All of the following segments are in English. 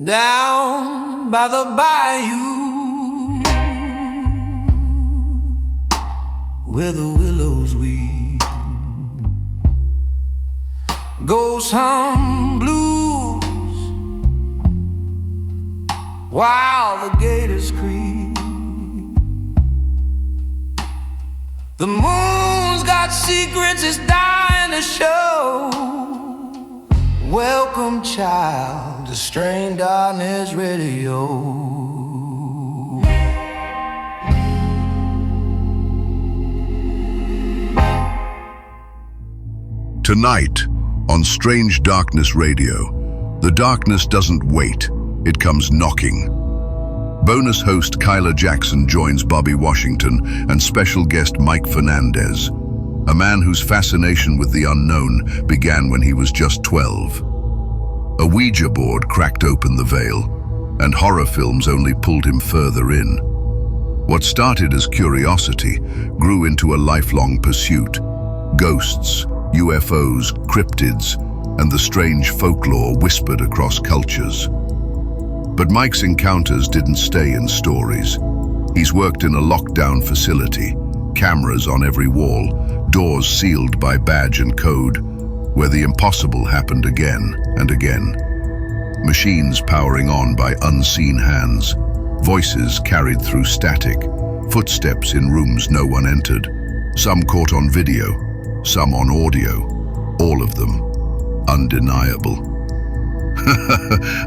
Down by the bayou, where the willows weep, ghost hum blues while the gators creep. The moon's got secrets it's dying to show. Welcome, child, to Strange Darkness Radio. Tonight, on Strange Darkness Radio, the darkness doesn't wait, it comes knocking. Bonus host Kyla Jackson joins Bobby Washington and special guest Mike Fernandez, a man whose fascination with the unknown began when he was just 12. A Ouija board cracked open the veil, and horror films only pulled him further in. What started as curiosity grew into a lifelong pursuit. Ghosts, UFOs, cryptids, and the strange folklore whispered across cultures. But Mike's encounters didn't stay in stories. He's worked in a lockdown facility, cameras on every wall, doors sealed by badge and code, where the impossible happened again and again. Machines powering on by unseen hands, voices carried through static, footsteps in rooms no one entered, some caught on video, some on audio, all of them undeniable.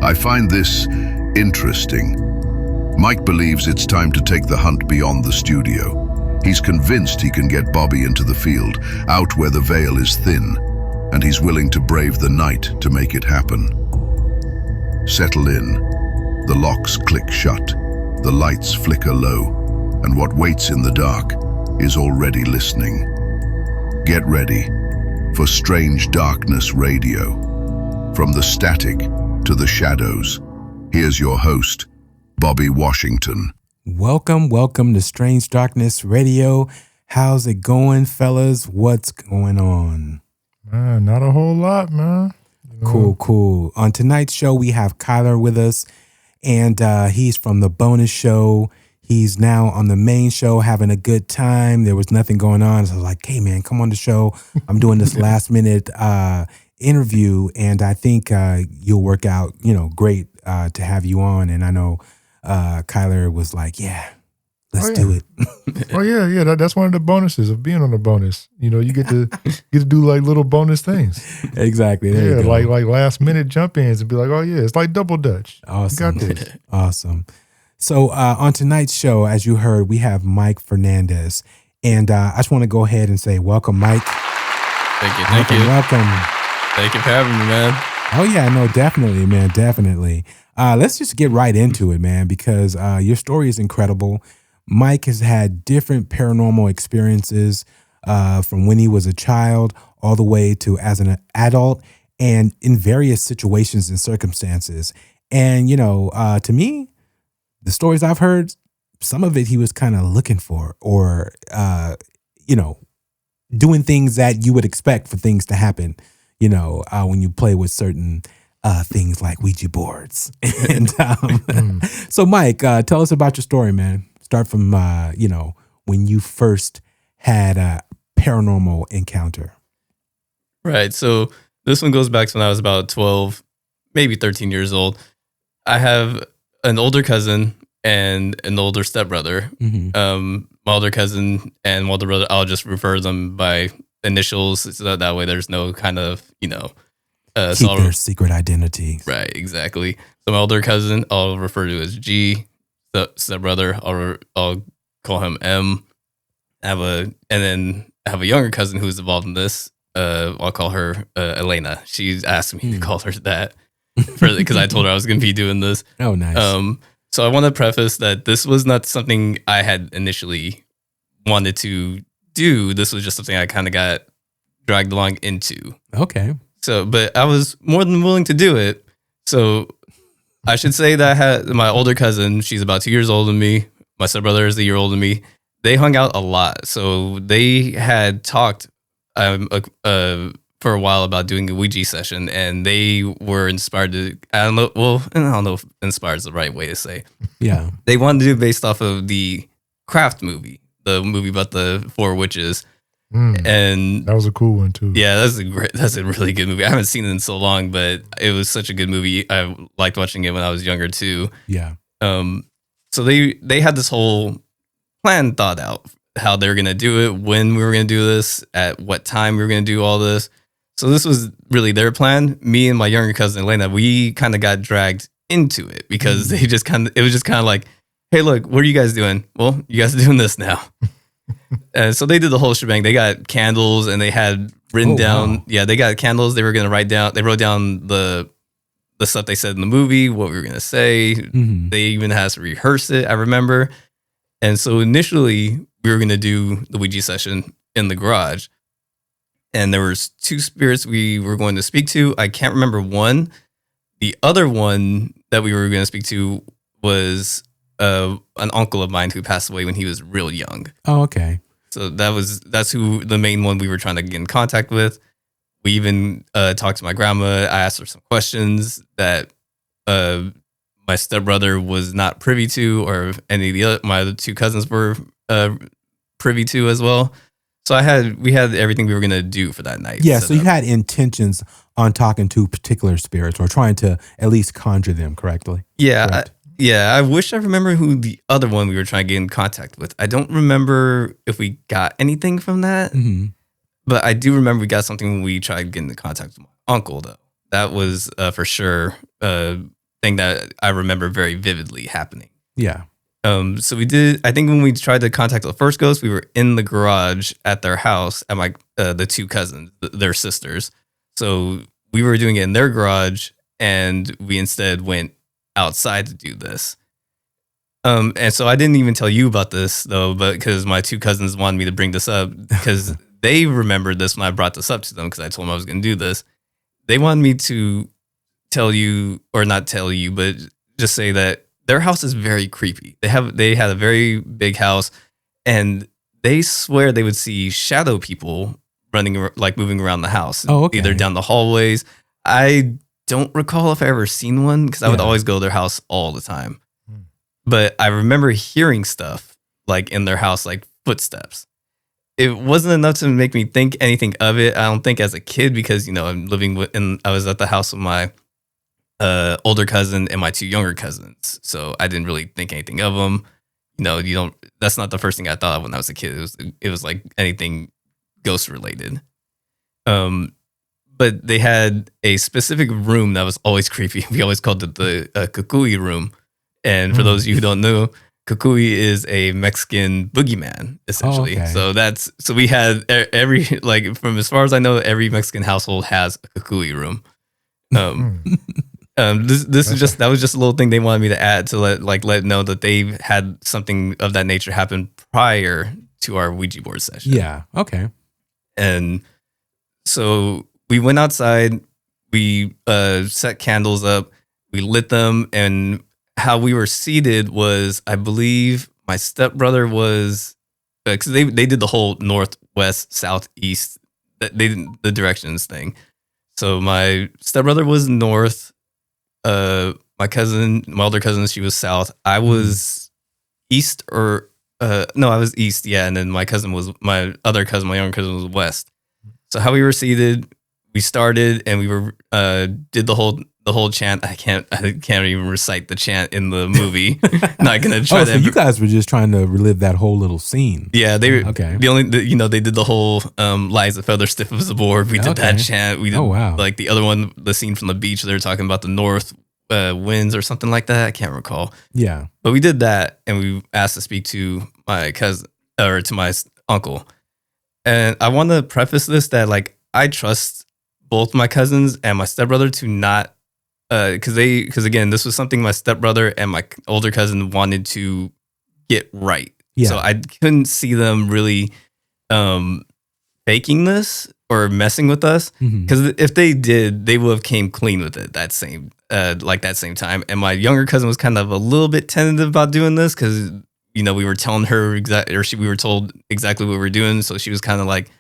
I find this interesting. Mike believes it's time to take the hunt beyond the studio. He's convinced he can get Bobby into the field, out where the veil is thin, and he's willing to brave the night to make it happen. Settle in. The locks click shut, the lights flicker low, and what waits in the dark is already listening. Get ready for Strange Darkness Radio. From the static to the shadows, here's your host, Bobby Washington. Welcome to Strange Darkness Radio. How's it going, fellas? What's going on? Man, not a whole lot, man. Cool. On tonight's show, we have Kyler with us, and he's from the bonus show. He's now on the main show having a good time. There was nothing going on. So I was like, hey, man, come on the show. I'm doing this last minute interview, and I think you'll work out, great to have you on. And I know Kyler was like, yeah, let's do it. Oh yeah. That's one of the bonuses of being on the bonus. You get to do like little bonus things. Exactly. There you go. like last minute jump ins and be like, oh yeah, it's like double dutch. Awesome. You got this. Awesome. So on tonight's show, as you heard, we have Mike Fernandez, and I just want to go ahead and say welcome, Mike. Thank you. Welcome. Thank you for having me, man. Oh yeah, no, definitely, man, definitely. Let's just get right into it, man, because your story is incredible. Mike has had different paranormal experiences from when he was a child all the way to as an adult, and in various situations and circumstances. And to me, the stories I've heard, some of it he was kind of looking for, or doing things that you would expect for things to happen. When you play with certain things like Ouija boards. And so, Mike, tell us about your story, man. Start from when you first had a paranormal encounter. Right. So this one goes back to when I was about 12, maybe 13 years old. I have an older cousin and an older stepbrother. Mm-hmm. My older cousin and my older brother, I'll just refer them by initials, so that way there's no kind of, keep their secret identity. Right, exactly. So my older cousin, I'll refer to as G. The stepbrother, I'll call him M. And then I have a younger cousin who's involved in this. I'll call her Elena. She asked me to call her that because I told her I was going to be doing this. Oh, nice. So I want to preface that this was not something I had initially wanted to do. This was just something I kind of got dragged along into. Okay. So, but I was more than willing to do it. So I should say that I had my older cousin. She's about 2 years older than me. My stepbrother is a year older than me. They hung out a lot. So they had talked for for a while about doing a Ouija session, and they were inspired to. I don't know. Well, I don't know if inspired is the right way to say. Yeah. They wanted to do it based off of the Craft movie, the movie about the 4 witches, and that was a cool one too. yeah, that's a really good movie. I haven't seen it in so long, but it was such a good movie. I liked watching it when I was younger too. Yeah. So they had this whole plan thought out, how they were gonna do it, when we were gonna do this, at what time we were gonna do all this. So this was really their plan. Me and my younger cousin Elena, we kind of got dragged into it because it was just kind of like, hey, look, what are you guys doing? Well, you guys are doing this now. And so they did the whole shebang. They got candles and they had written down. Wow. Yeah, they got candles. They were going to write down. They wrote down the stuff they said in the movie, what we were going to say. Mm-hmm. They even had us rehearse it, I remember. And so initially we were going to do the Ouija session in the garage. And there was 2 spirits we were going to speak to. I can't remember one. The other one that we were going to speak to was an uncle of mine who passed away when he was real young. Oh, okay. So that's who the main one we were trying to get in contact with. We even talked to my grandma. I asked her some questions that my stepbrother was not privy to, or any of my other 2 cousins were privy to as well. So we had everything we were gonna do for that night. Yeah. So you had intentions on talking to particular spirits or trying to at least conjure them correctly. Yeah. I wish I remember who the other one we were trying to get in contact with. I don't remember if we got anything from that, but I do remember we got something when we tried getting in contact with my uncle, though. That was for sure a thing that I remember very vividly happening. Yeah. So we did. I think when we tried to contact the first ghost, we were in the garage at their house at my the 2 cousins, their sisters. So we were doing it in their garage, and we instead went outside to do this. And so I didn't even tell you about this though, but because my 2 cousins wanted me to bring this up because they remembered this when I brought this up to them, because I told them I was going to do this. They wanted me to tell you, or not tell you, but just say that their house is very creepy. They had a very big house, and they swear they would see shadow people running, like moving around the house. Oh, okay. Either down the hallways. I don't recall if I ever seen one, because I would always go to their house all the time. But I remember hearing stuff like in their house, like footsteps. It wasn't enough to make me think anything of it. I don't think as a kid, because I'm living with, and I was at the house with my older cousin and my 2 younger cousins, so I didn't really think anything of them. You don't. That's not the first thing I thought of when I was a kid. It was like anything ghost related. But they had a specific room that was always creepy. We always called it the kukui room. And for those of you who don't know, kukui is a Mexican boogeyman, essentially. Oh, okay. So we had every, like, from as far as I know, every Mexican household has a kukui room. That was just a little thing they wanted me to add to let know that they've had something of that nature happen prior to our Ouija board session. Yeah. Okay. And so we went outside, we set candles up, we lit them, and how we were seated was, I believe my stepbrother was, because they did the whole northwest, southeast, they did the directions thing. So my stepbrother was north, my older cousin, she was south. I was east, or I was east, yeah, and then my other cousin, my younger cousin, was west. So how we were seated, we started, and we were did the whole chant. I can't even recite the chant in the movie. Not gonna try. So you guys were just trying to relive that whole little scene. Yeah, they were okay. They did the whole lies a feather stiff as a board. We did that chant. We did like the other one, the scene from the beach. They were talking about the north winds or something like that. I can't recall. Yeah, but we did that, and we asked to speak to my cousin, or to my uncle. And I want to preface this that, like, I trust both my cousins and my stepbrother to not, because again, this was something my stepbrother and my older cousin wanted to get right. Yeah. So I couldn't see them really faking this or messing with us, because if they did, they would have came clean with it that same time. And my younger cousin was kind of a little bit tentative about doing this, because we were telling her we were told exactly what we were doing, so she was kind of like,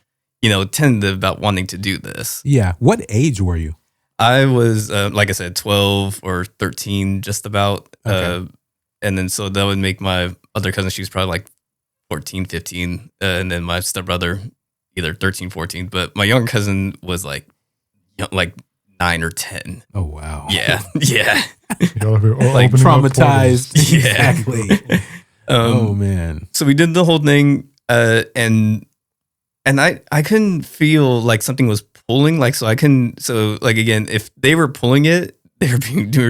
tentative about wanting to do this. Yeah. What age were you? I was, like I said, 12 or 13, just about. Okay. And then so that would make my other cousin, she was probably like 14, 15. And then my stepbrother, either 13, 14. But my younger cousin was like 9 or 10. Oh, wow. Yeah. Yeah. Like traumatized. Yeah. Exactly. Oh, man. So we did the whole thing. And I couldn't feel like something was pulling. Again, if they were pulling it, they were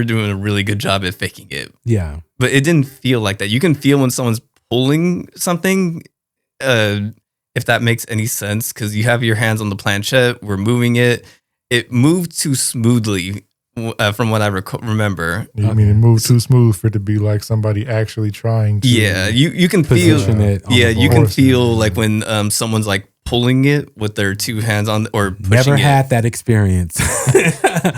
doing a really good job at faking it. Yeah. But it didn't feel like that. You can feel when someone's pulling something, if that makes any sense, because you have your hands on the planchette, we're moving it. It moved too smoothly from what I remember. You mean it moved too smooth for it to be like somebody actually trying to? Yeah, you can feel it. Yeah, you can feel like when someone's like pulling it with their two hands on or pushing Never it. had that experience.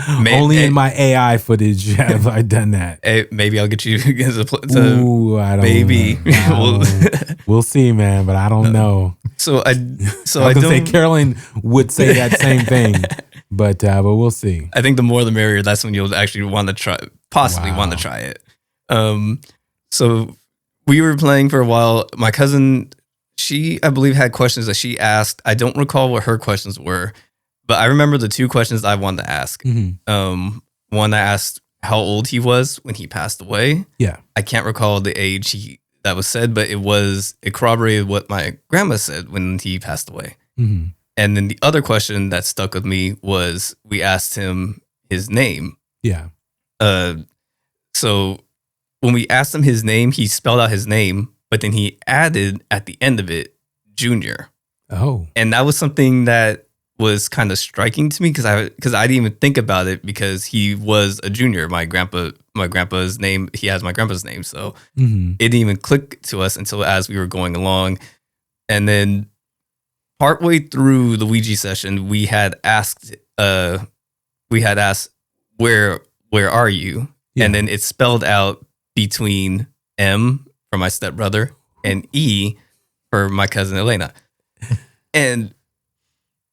Only in my AI footage have I done that. Maybe I'll get you Ooh, I don't maybe. know. We'll see, man, but I don't know. I don't say Carolyn would say that same thing, but we'll see. I think the more the merrier. That's when you'll actually want to try, possibly want to try it. So we were playing for a while. My cousin, she, I believe, had questions that she asked. I don't recall what her questions were, but I remember the two questions I wanted to ask. Mm-hmm. One, I asked how old he was when he passed away. Yeah. I can't recall the age that was said, but it corroborated what my grandma said when he passed away. Mm-hmm. And then the other question that stuck with me was we asked him his name. Yeah. So when we asked him his name, he spelled out his name, but then he added at the end of it, Junior. Oh. And that was something that was kind of striking to me because I didn't even think about it because he was a junior. My grandpa's name, he has my grandpa's name. So it didn't even click to us until as we were going along. And then partway through the Ouija session, we had asked, where are you? Yeah. And then it spelled out between M for my stepbrother and E for my cousin Elena. And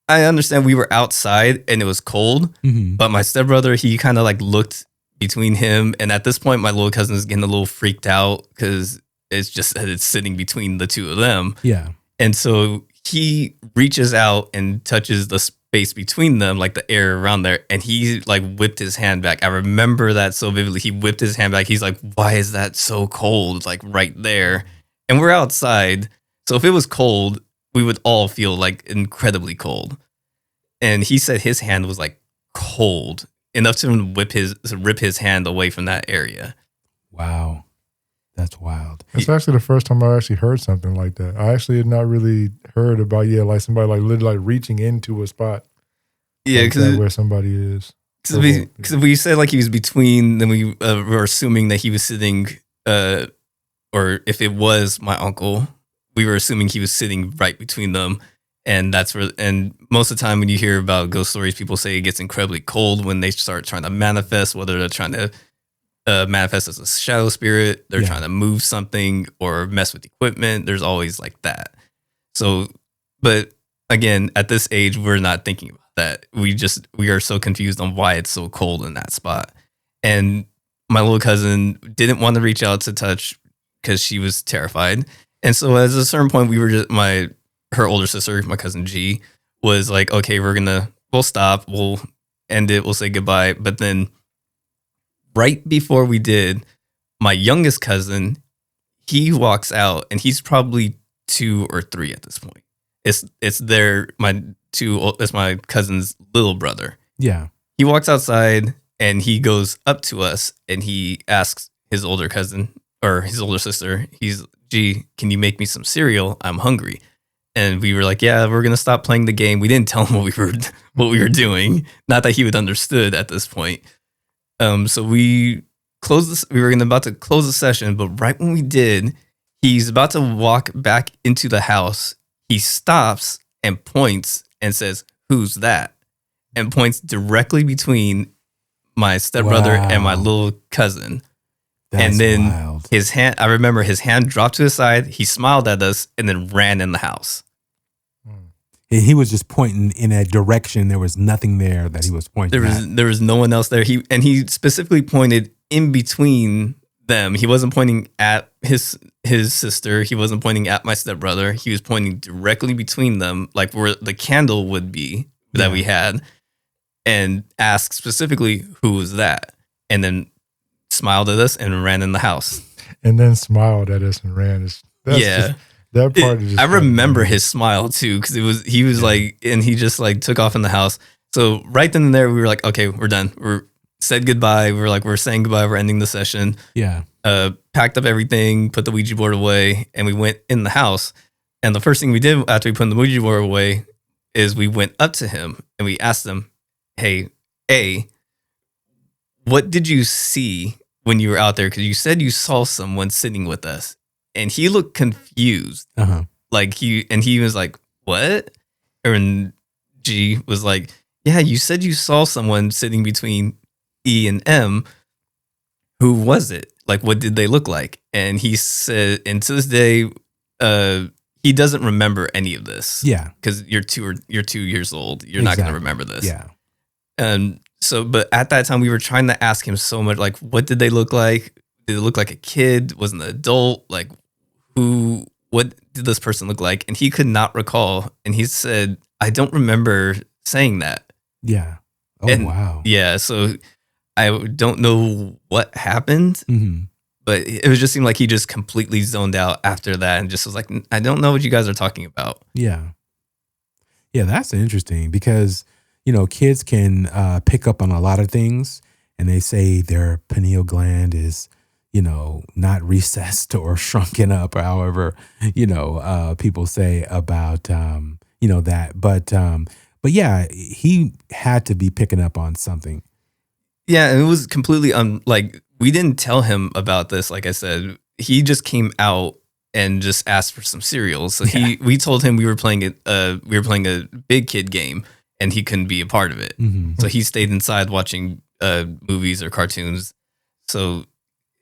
I understand we were outside and it was cold, but my stepbrother, he kind of like looked between him. And at this point, my little cousin is getting a little freaked out because it's just that it's sitting between the two of them. Yeah. And so he reaches out and touches the space between them, like the air around there. And he like whipped his hand back. I remember that so vividly. He whipped his hand back. He's like, why is that so cold? Like right there. And we're outside. So if it was cold, we would all feel like incredibly cold. And he said his hand was like cold enough to rip his hand away from that area. Wow. That's wild. That's actually the first time I actually heard something like that. I actually had not really heard about, like somebody like literally like reaching into a spot. Yeah, because where somebody is. Because we said like he was between, then we were assuming that he was sitting, or if it was my uncle, we were assuming he was sitting right between them. And and most of the time when you hear about ghost stories, people say it gets incredibly cold when they start trying to manifest, whether they're trying to manifest as a shadow spirit, they're trying to move something or mess with equipment. There's always like that. So, but again, at this age, we're not thinking about that. We are so confused on why it's so cold in that spot. And my little cousin didn't want to reach out to touch because she was terrified. And so at a certain point, we were her older sister, my cousin G, was like, okay, we'll stop. We'll end it. We'll say goodbye. But then right before we did, my youngest cousin, he walks out and he's probably 2 or 3 at this point. It's my cousin's little brother. Yeah. He walks outside and he goes up to us and he asks his older cousin or his older sister, G, can you make me some cereal? I'm hungry. And we were like, yeah, we're going to stop playing the game. We didn't tell him what we were doing. Not that he would understood at this point. So we closed this. We were about to close the session, but right when we did, he's about to walk back into the house. He stops and points and says, "Who's that?" And points directly between my stepbrother and my little cousin. That's and then wild. His hand, I remember his hand dropped to his side. He smiled at us and then ran in the house. And he was just pointing in a direction. There was nothing there that he was pointing at. There was no one else there. He specifically pointed in between them. He wasn't pointing at his sister. He wasn't pointing at my stepbrother. He was pointing directly between them, like where the candle would be that we had, and asked specifically, who was that? And then smiled at us and ran in the house. And then smiled at us and ran. That part is just I remember his smile too, because he was like, and he just like took off in the house. So right then and there, we were like, okay, we're done. We're said goodbye. We were like, we're saying goodbye. We're ending the session. Yeah. Packed up everything, put the Ouija board away, and we went in the house. And the first thing we did after we put the Ouija board away is we went up to him and we asked him, hey, what did you see when you were out there? Because you said you saw someone sitting with us. And he looked confused. Like he was like, what? And G was like, yeah, you said you saw someone sitting between E and M. Who was it? Like, what did they look like? And he said, and to this day, he doesn't remember any of this. Yeah. Because you're 2 years old. You're not going to remember this. Yeah. And so, but at that time we were trying to ask him so much, like, what did they look like? Did it look like a kid? Was it an adult? Like, what did this person look like? And he could not recall. And he said, I don't remember saying that. Yeah. Oh, wow. Yeah. So I don't know what happened, but it was just seemed like he just completely zoned out after that and just was like, I don't know what you guys are talking about. Yeah. Yeah. That's interesting because, kids can pick up on a lot of things, and they say their pineal gland is, not recessed or shrunken up, or however, people say about, that. But yeah, he had to be picking up on something. Yeah. And it was completely we didn't tell him about this. Like I said, he just came out and just asked for some cereal. So we told him we were playing a big kid game and he couldn't be a part of it. So he stayed inside watching movies or cartoons. So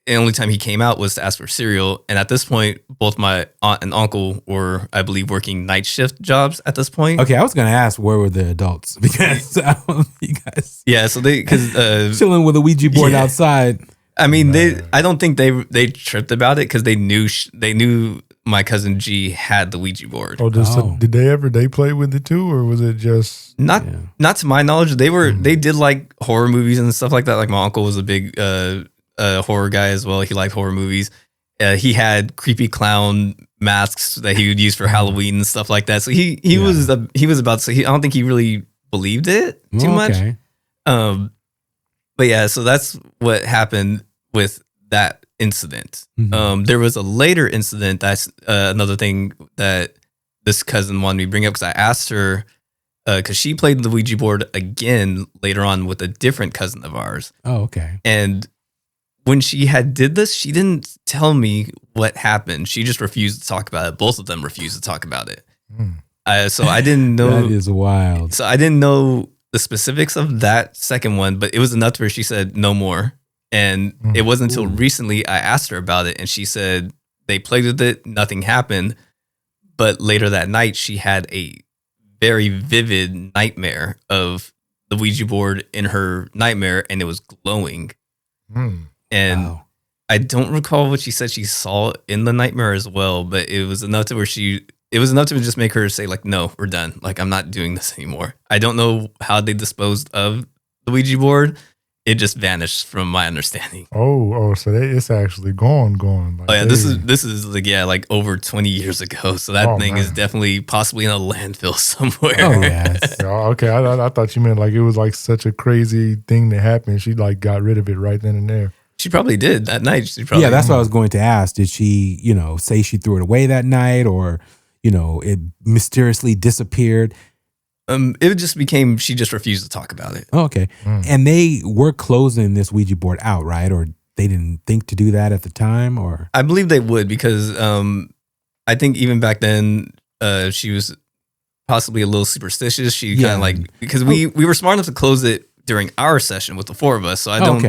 the only time he came out was to ask for cereal. And at this point, both my aunt and uncle were, I believe, working night shift jobs at this point. Okay, I was going to ask, where were the adults? Because you guys... Yeah, so because chilling with a Ouija board outside. I mean, I don't think they tripped about it because they knew my cousin G had the Ouija board. So did they play with it too, or was it just... Not to my knowledge. They did like horror movies and stuff like that. Like my uncle was a big... horror guy as well. He liked horror movies. He had creepy clown masks that he would use for Halloween and stuff like that. So he was about to say, I don't think he really believed it too much. But yeah, so that's what happened with that incident. There was a later incident. That's another thing that this cousin wanted me to bring up because I asked her because she played the Ouija board again later on with a different cousin of ours. Oh, okay. And when she had did this, she didn't tell me what happened. She just refused to talk about it. Both of them refused to talk about it. So I didn't know. That is wild. So I didn't know the specifics of that second one, but it was enough to where she said no more. And it wasn't until recently I asked her about it, and she said they played with it, nothing happened. But later that night, she had a very vivid nightmare of the Ouija board in her nightmare, and it was glowing. And I don't recall what she said she saw in the nightmare as well, but it was enough to where it was enough to just make her say like, no, we're done. Like, I'm not doing this anymore. I don't know how they disposed of the Ouija board. It just vanished from my understanding. So it's actually gone. Like, oh yeah, this is like over 20 years ago. So that thing is definitely possibly in a landfill somewhere. Oh yes. Okay, I thought you meant like it was like such a crazy thing that happened. She like got rid of it right then and there. She probably did that night. Yeah, that's what I was going to ask. Did she, say she threw it away that night, or, it mysteriously disappeared? It just became, she just refused to talk about it. Oh, okay. And they were closing this Ouija board out, right? Or they didn't think to do that at the time, or? I believe they would because I think even back then she was possibly a little superstitious. She kind of because we were smart enough to close it during our session with the four of us. So I don't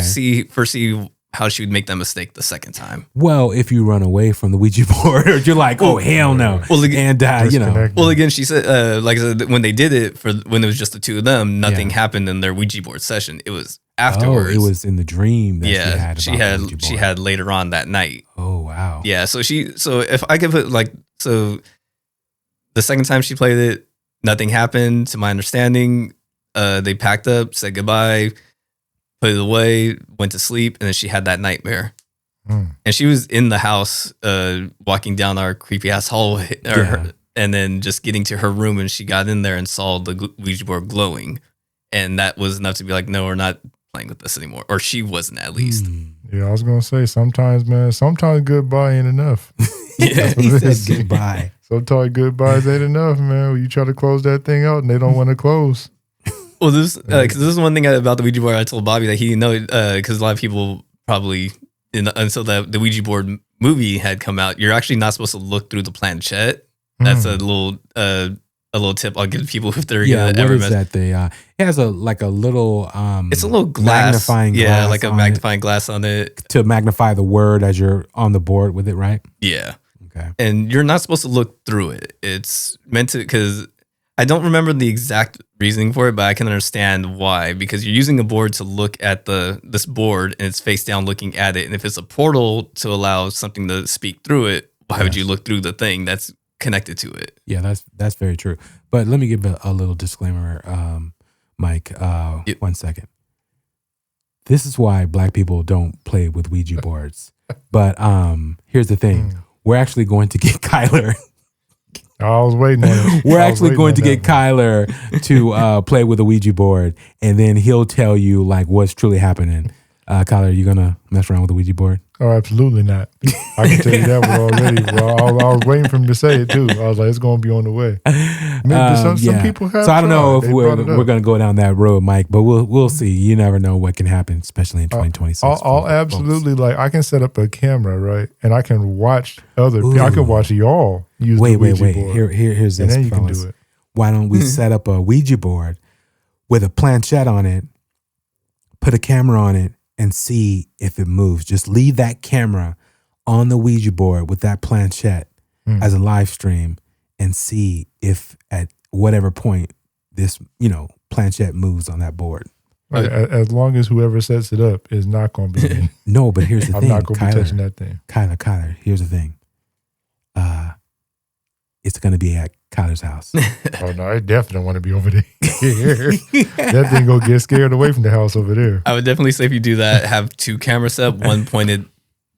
foresee how she would make that mistake the second time. Well, if you run away from the Ouija board, or you're like, oh hell no, Well, and you know, Disconnect. well, again, she said, like I said, when they did it when it was just the two of them, nothing happened in their Ouija board session. It was afterwards. Oh, it was in the dream that she had. About the Ouija she board. had later on that night. Oh wow. Yeah, so if I could put the second time she played it, nothing happened to my understanding. They packed up, said goodbye, put it away, went to sleep, and then she had that nightmare. And she was in the house, walking down our creepy ass hallway, and then just getting to her room, and she got in there and saw the Ouija board glowing, and that was enough to be like, no, we're not playing with this anymore, or she wasn't at least. Yeah, I was gonna say sometimes goodbye ain't enough. Yeah, he said goodbye. Sometimes goodbyes ain't enough, man. When you try to close that thing out and they don't want to close. Well, because this is one thing about the Ouija board. I told Bobby that he didn't know because a lot of people probably until the Ouija board movie had come out, you're actually not supposed to look through the planchette. That's a little tip I'll give people if they're what ever is that? It has a little it's a little glass, magnifying glass, like a magnifying glass on it to magnify the word as you're on the board with it, right? Yeah. Okay. And you're not supposed to look through it. It's meant to, because I don't remember the exact reasoning for it, but I can understand why. Because you're using a board to look at this board, and it's face down looking at it. And if it's a portal to allow something to speak through it, why would you look through the thing that's connected to it? Yeah, that's very true. But let me give a little disclaimer, Mike. 1 second. This is why Black people don't play with Ouija boards. But here's the thing. We're actually going to get Kyler. I was waiting on it. We're actually going to get Kyler to play with a Ouija board, and then he'll tell you like what's truly happening. Kyler, are you gonna mess around with the Ouija board? Oh, absolutely not. I can tell you that one already. Well, I was waiting for him to say it too. I was like, it's going to be on the way. Maybe some people have. So I don't know if They we're brought it going to go down that road, Mike, but we'll see. You never know what can happen, especially in 2026. I'll absolutely like. I can set up a camera, right, and I can watch other people. I can watch y'all use the Ouija board. Here's this, and then you fellas. can do it. Why don't we set up a Ouija board with a planchette on it, put a camera on it, and see if it moves. Just leave that camera on the Ouija board with that planchette as a live stream and see if at whatever point this, planchette moves on that board. Right, as long as whoever sets it up is not going to be me. No, but here's the thing. I'm not going to be touching that thing. Kyler, here's the thing. It's going to be at Kyler's house. Oh, no, I definitely want to be over there. That thing going to get scared away from the house over there. I would definitely say if you do that, have two cameras set, one pointed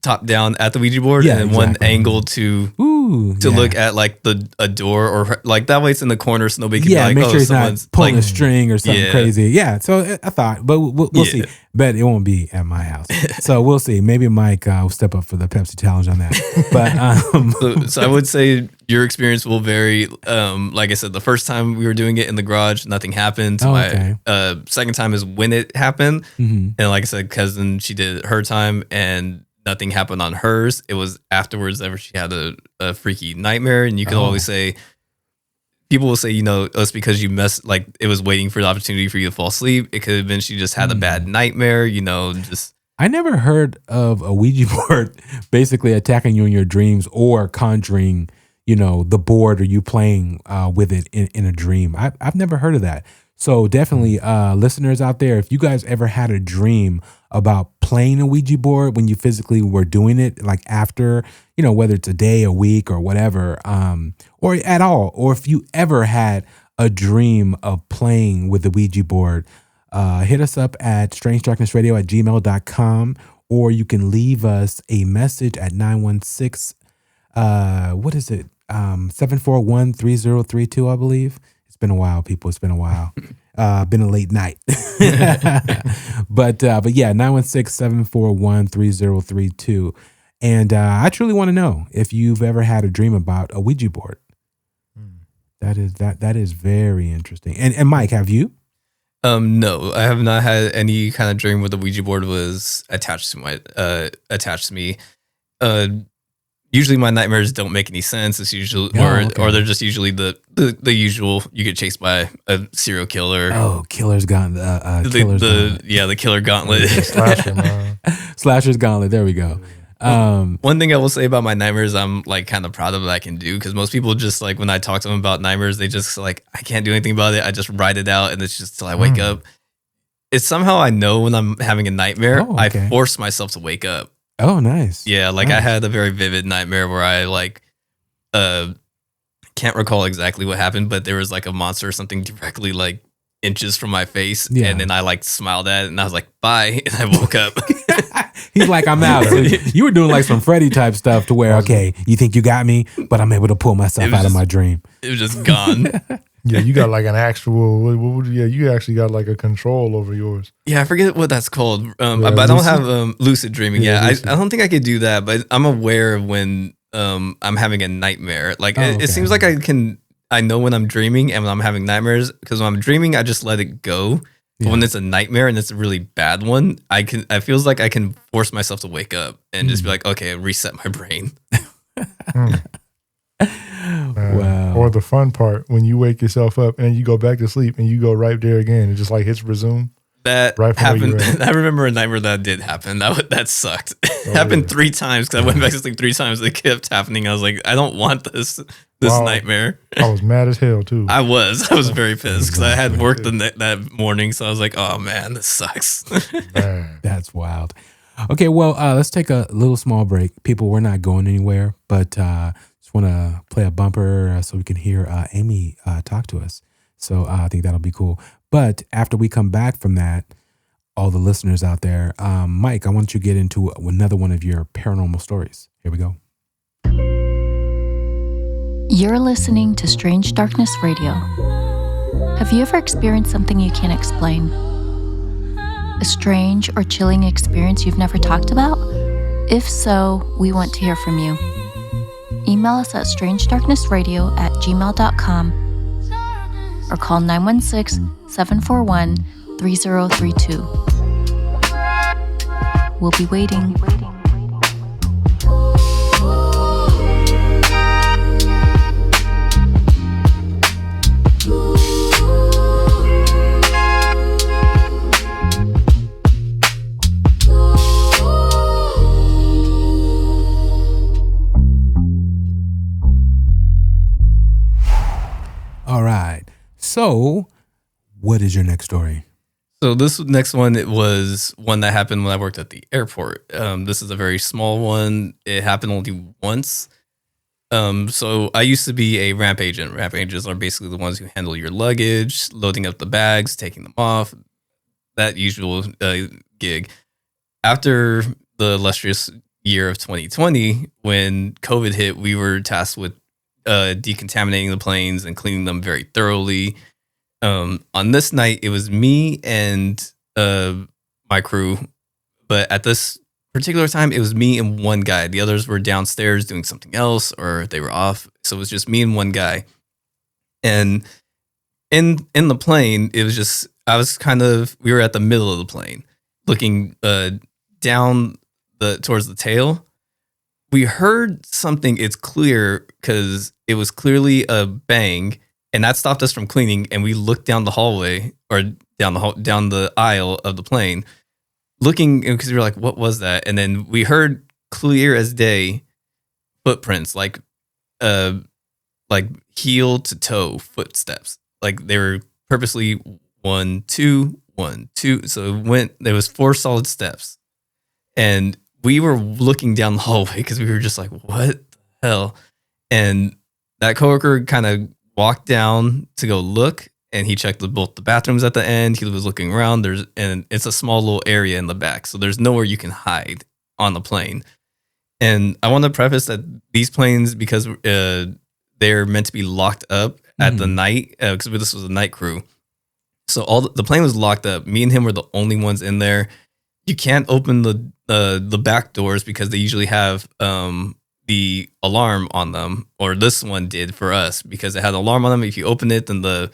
top down at the Ouija board, and then one angle to look at like a door, or like that way it's in the corner so nobody can be like, make sure it's someone's not pulling a string or something crazy. Yeah, so I thought, but we'll see. But it won't be at my house. So we'll see. Maybe Mike will step up for the Pepsi challenge on that. But so I would say your experience will vary. Like I said, the first time we were doing it in the garage, nothing happened. My second time is when it happened. And like I said, cousin, she did it her time and nothing happened on hers. It was afterwards that she had a freaky nightmare. And you can always say, people will say, it's because you like it was waiting for the opportunity for you to fall asleep. It could have been she just had a bad nightmare, just. I never heard of a Ouija board basically attacking you in your dreams or conjuring, the board or you playing with it in a dream. I've never heard of that. So definitely listeners out there, if you guys ever had a dream about playing a Ouija board when you physically were doing it, like after, whether it's a day, a week or whatever, or at all, or if you ever had a dream of playing with the Ouija board, hit us up at strangedarknessradio@gmail.com, or you can leave us a message at 916, 741-3032, I believe. It's been a while, people. It's been a while. Been a late night. But yeah, 916-741-3032. And I truly want to know if you've ever had a dream about a Ouija board. That is very interesting. And Mike, have you? No, I have not had any kind of dream where the Ouija board was attached to me. usually my nightmares don't make any sense. It's usually or they're just usually the usual. You get chased by a serial killer. Oh, killer's gauntlet. The killer gauntlet. Slasher, man. Slasher's gauntlet. There we go. One thing I will say about my nightmares, I'm like kind of proud of what I can do, because most people just like when I talk to them about nightmares, they just like, I can't do anything about it. I just write it out and it's just till I wake up. It's somehow I know when I'm having a nightmare, I force myself to wake up. Oh, nice. Yeah, like I had a very vivid nightmare where I like can't recall exactly what happened, but there was like a monster or something directly like inches from my face, and then I like smiled at it and I was like, bye, and I woke up. He's like, I'm out. So you were doing like some Freddy type stuff to where, okay, you think you got me, but I'm able to pull myself out of my dream. It was just gone. Yeah, you got like an actual. You actually got like a control over yours. Yeah, I forget what that's called. But I don't have lucid dreaming. Yeah, lucid. I don't think I could do that, but I'm aware of when I'm having a nightmare. Like it seems like I know when I'm dreaming and when I'm having nightmares, because when I'm dreaming, I just let it go. But when it's a nightmare and it's a really bad one, I feels like I can force myself to wake up and just be like, okay, reset my brain. Wow. Or the fun part, when you wake yourself up and you go back to sleep and you go right there again, it just like hits resume. That right happened. I remember a nightmare that did happen. That sucked. It happened 3 times because I went back to sleep 3 times. It kept happening. I was like, I don't want this nightmare. I was mad as hell too. I was very pissed because I had work that morning. So I was like, oh man, this sucks. That's wild. Okay, well, let's take a little small break. People, we're not going anywhere, but just want to play a bumper so we can hear Amy talk to us. So I think that'll be cool. But after we come back from that, all the listeners out there, Mike, I want you to get into another one of your paranormal stories. Here we go. You're listening to Strange Darkness Radio. Have you ever experienced something you can't explain? A strange or chilling experience you've never talked about? If so, we want to hear from you. Email us at strangedarknessradio@gmail.com or call 916-741-3032. We'll be waiting. All right. So, what is your next story? So this next one, it was one that happened when I worked at the airport. This is a very small one. It happened only once. So I used to be a ramp agent. Ramp agents are basically the ones who handle your luggage, loading up the bags, taking them off, that usual gig. After the illustrious year of 2020, when COVID hit, we were tasked with decontaminating the planes and cleaning them very thoroughly. On this night, it was me and my crew, but at this particular time, it was me and one guy. The others were downstairs doing something else, or they were off. So it was just me and one guy. And in the plane, it was just, we were at the middle of the plane, looking down towards the tail. We heard something. It's clear because it was clearly a bang. And that stopped us from cleaning, and we looked down the hallway or down the aisle of the plane, looking because we were like, "What was that?" And then we heard clear as day footprints, like heel to toe footsteps, like they were purposely 1, 2, 1, 2. So there was 4 solid steps, and we were looking down the hallway because we were just like, "What the hell?" And that coworker kind of walked down to go look, and he checked both the bathrooms at the end. He was looking around. And it's a small little area in the back, so there's nowhere you can hide on the plane. And I want to preface that these planes, because they're meant to be locked up at the night, because this was a night crew, so the plane was locked up. Me and him were the only ones in there. You can't open the back doors because they usually have the alarm on them, or this one did for us because it had an alarm on them. If you open it, then the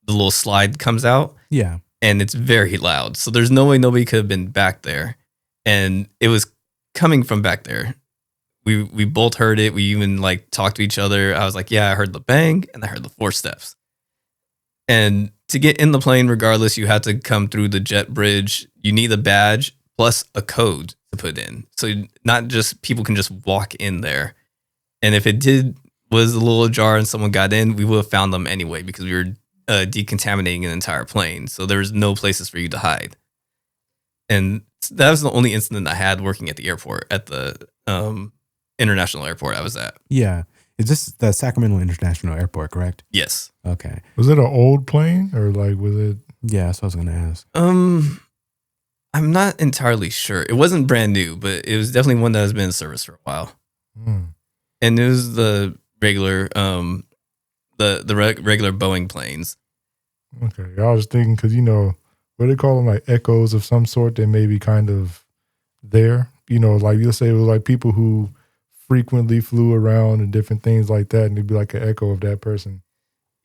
little slide comes out. Yeah. And it's very loud. So there's no way nobody could have been back there. And it was coming from back there. we both heard it. We even like talked to each other. I was like, yeah, I heard the bang and I heard the footsteps. And to get in the plane, regardless, you have to come through the jet bridge. You need a badge plus a code to put in. So not just people can just walk in there. And if it was a little ajar and someone got in, we would have found them anyway because we were decontaminating an entire plane. So there was no places for you to hide. And that was the only incident I had working at the airport, at the international airport I was at. Yeah. Is this the Sacramento International Airport, correct? Yes. Okay. Was it an old plane or like was it? Yeah, that's what I was going to ask. I'm not entirely sure. It wasn't brand new, but it was definitely one that has been in service for a while. And it was the regular, regular Boeing planes. Okay, I was thinking because what do they call them, like echoes of some sort that may be kind of there. Like you'll say it was like people who frequently flew around and different things like that, and it'd be like an echo of that person.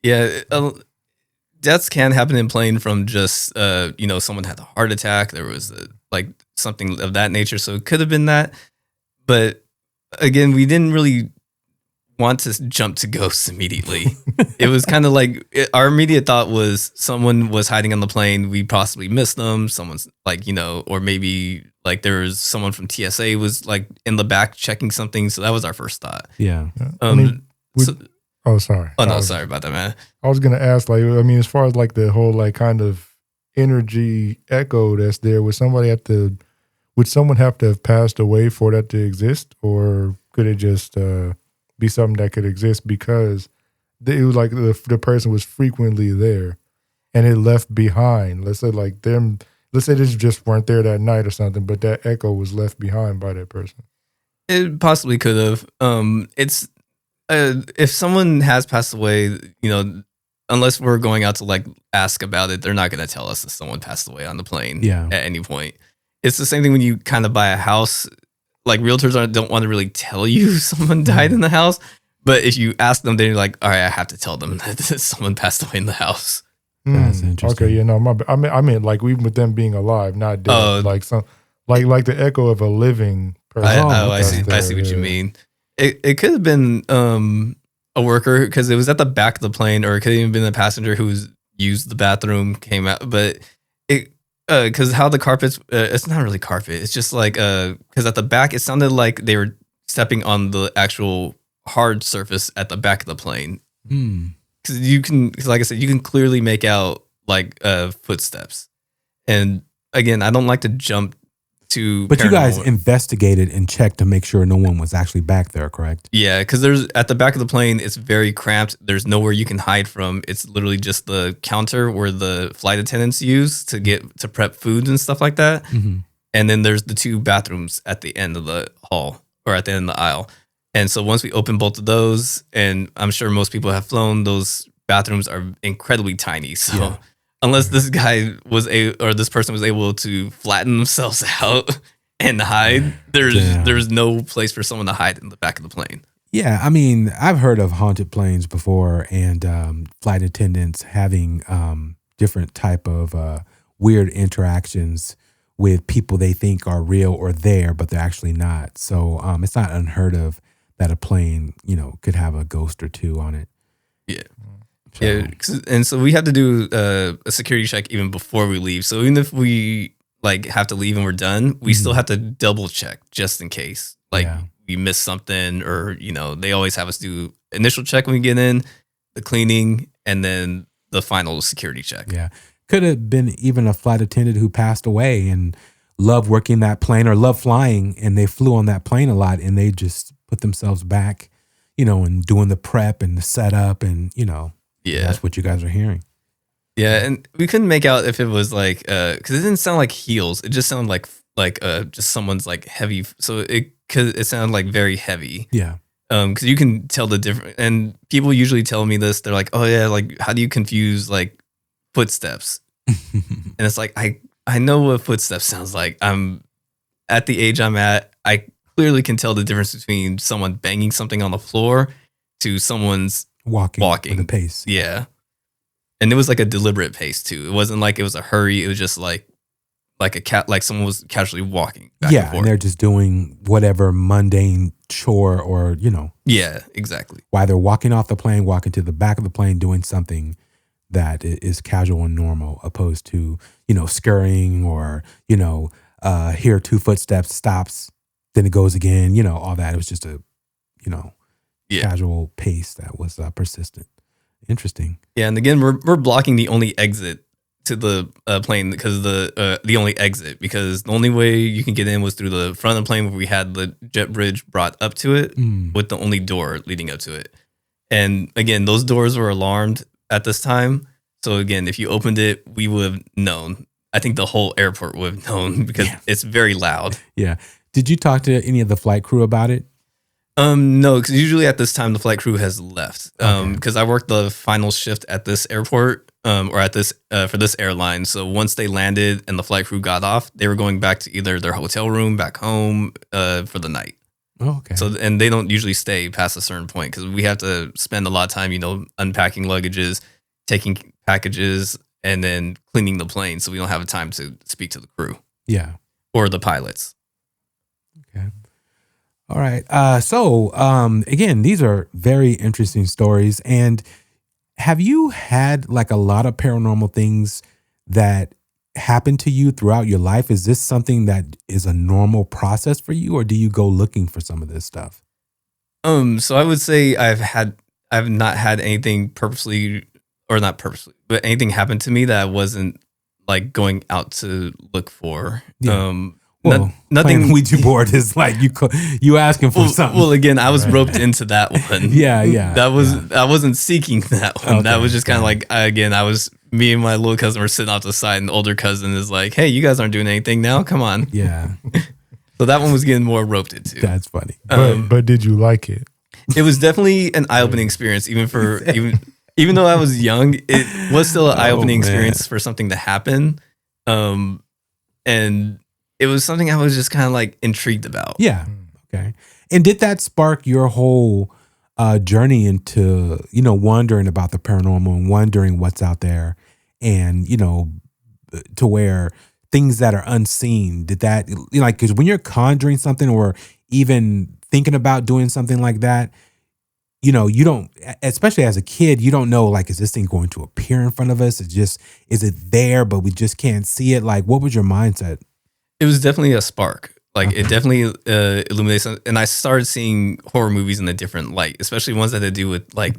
Yeah, deaths can happen in plane from just someone had a heart attack. There was like something of that nature, so it could have been that. But again, we didn't really want to jump to ghosts immediately. It was kind of like our immediate thought was someone was hiding on the plane. We possibly missed them. Someone's like, or maybe like there was someone from TSA was like in the back checking something. So that was our first thought. Yeah. Sorry. Oh no, sorry about that, man. I was gonna ask, like, as far as like the whole like kind of energy echo that's there, would someone have to have passed away for that to exist, or could it just be something that could exist because it was like the person was frequently there and it left behind? Let's say like them. Let's say they just weren't there that night or something, but that echo was left behind by that person. It possibly could have. It's if someone has passed away, unless we're going out to like ask about it, they're not going to tell us if someone passed away on the plane at any point. It's the same thing when you kind of buy a house. Like realtors don't want to really tell you someone died in the house, but if you ask them, then you're like, all right, I have to tell them that someone passed away in the house. That's interesting. Okay, I meant like even with them being alive, not dead. Like some, like the echo of a living person. I see what you mean. It could have been a worker because it was at the back of the plane, or it could have even been a passenger who's used the bathroom, came out, but because how the carpets, it's not really carpet. It's just like, because at the back, it sounded like they were stepping on the actual hard surface at the back of the plane. Because like I said, you can clearly make out like footsteps. And again, I don't like to jump to. But paranormal. you guys investigated and checked to make sure no one was actually back there, correct? Yeah, because there's at the back of the plane, it's very cramped. There's nowhere you can hide from. It's literally just the counter where the flight attendants use to prep foods and stuff like that. Mm-hmm. And then there's the two bathrooms at the end of the hall or at the end of the aisle. And so once we open both of those, and I'm sure most people have flown, those bathrooms are incredibly tiny. So unless this guy this person was able to flatten themselves out and hide, there's no place for someone to hide in the back of the plane. Yeah, I mean, I've heard of haunted planes before, and flight attendants having different type of weird interactions with people they think are real or there, but they're actually not. So it's not unheard of that a plane, could have a ghost or two on it. Yeah. So. Yeah, and so we have to do a security check even before we leave. So even if we like have to leave and we're done, we still have to double check just in case. Like we miss something, or they always have us do initial check when we get in, the cleaning, and then the final security check. Yeah, could have been even a flight attendant who passed away and loved working that plane or loved flying, and they flew on that plane a lot, and they just put themselves back, and doing the prep and the setup, and Yeah, that's what you guys are hearing. Yeah, and we couldn't make out if it was like because it didn't sound like heels. It just sounded like just someone's like heavy. So it sounded like very heavy. Yeah. Because you can tell the difference, and people usually tell me this. They're like, "Oh yeah, like how do you confuse like footsteps?" And it's like I know what footsteps sounds like. I'm at the age I'm at. I clearly can tell the difference between someone banging something on the floor to someone's walking with a pace. Yeah. And it was like a deliberate pace too. It wasn't like it was a hurry. It was just like like a cat, like someone was casually walking back and Yeah, forth. and they're just doing whatever mundane chore or, Yeah, exactly. while they're walking off the plane, walking to the back of the plane, doing something that is casual and normal, opposed to, scurrying or, hear 2 footsteps, stops, then it goes again, all that. It was just a, Yeah. casual pace that was persistent. Interesting. Yeah, and again, we're blocking the only exit to the plane because the only exit, because the only way you can get in was through the front of the plane where we had the jet bridge brought up to it with the only door leading up to it. And again, those doors were alarmed at this time. So again, if you opened it, we would have known. I think the whole airport would have known because it's very loud. Yeah. Did you talk to any of the flight crew about it? No, because usually at this time the flight crew has left. Because I worked the final shift at this airport, or at this for this airline. So once they landed and the flight crew got off, they were going back to either their hotel room back home for the night. Oh, okay. So and they don't usually stay past a certain point because we have to spend a lot of time, unpacking luggages, taking packages, and then cleaning the plane. So we don't have time to speak to the crew. Yeah. Or the pilots. Okay. All right. So again, these are very interesting stories. And have you had like a lot of paranormal things that happen to you throughout your life? Is this something that is a normal process for you, or do you go looking for some of this stuff? So I would say I've not had anything purposely, or not purposely, but anything happen to me that I wasn't like going out to look for. Yeah. Nothing. Playing Ouija board is like you asking for something. Well, again, I was roped into that one. Yeah. I wasn't seeking that one. Okay, That was just kind of like, me and my little cousin were sitting off the side, and the older cousin is like, "Hey, you guys aren't doing anything now. Come on." Yeah. So that one was getting more roped into. That's funny. But did you like it? It was definitely an eye-opening experience, even though I was young. It was still an eye-opening experience for something to happen, and it was something I was just kind of like intrigued about. Yeah. Okay. And did that spark your whole journey into, wondering about the paranormal and wondering what's out there, and, to where things that are unseen, did that, because when you're conjuring something or even thinking about doing something like that, you don't, especially as a kid, you don't know, like, is this thing going to appear in front of us? Is it there, but we just can't see it? Like, what was your mindset? It was definitely a spark. Like, it definitely illuminates. And I started seeing horror movies in a different light, especially ones that had to do with like,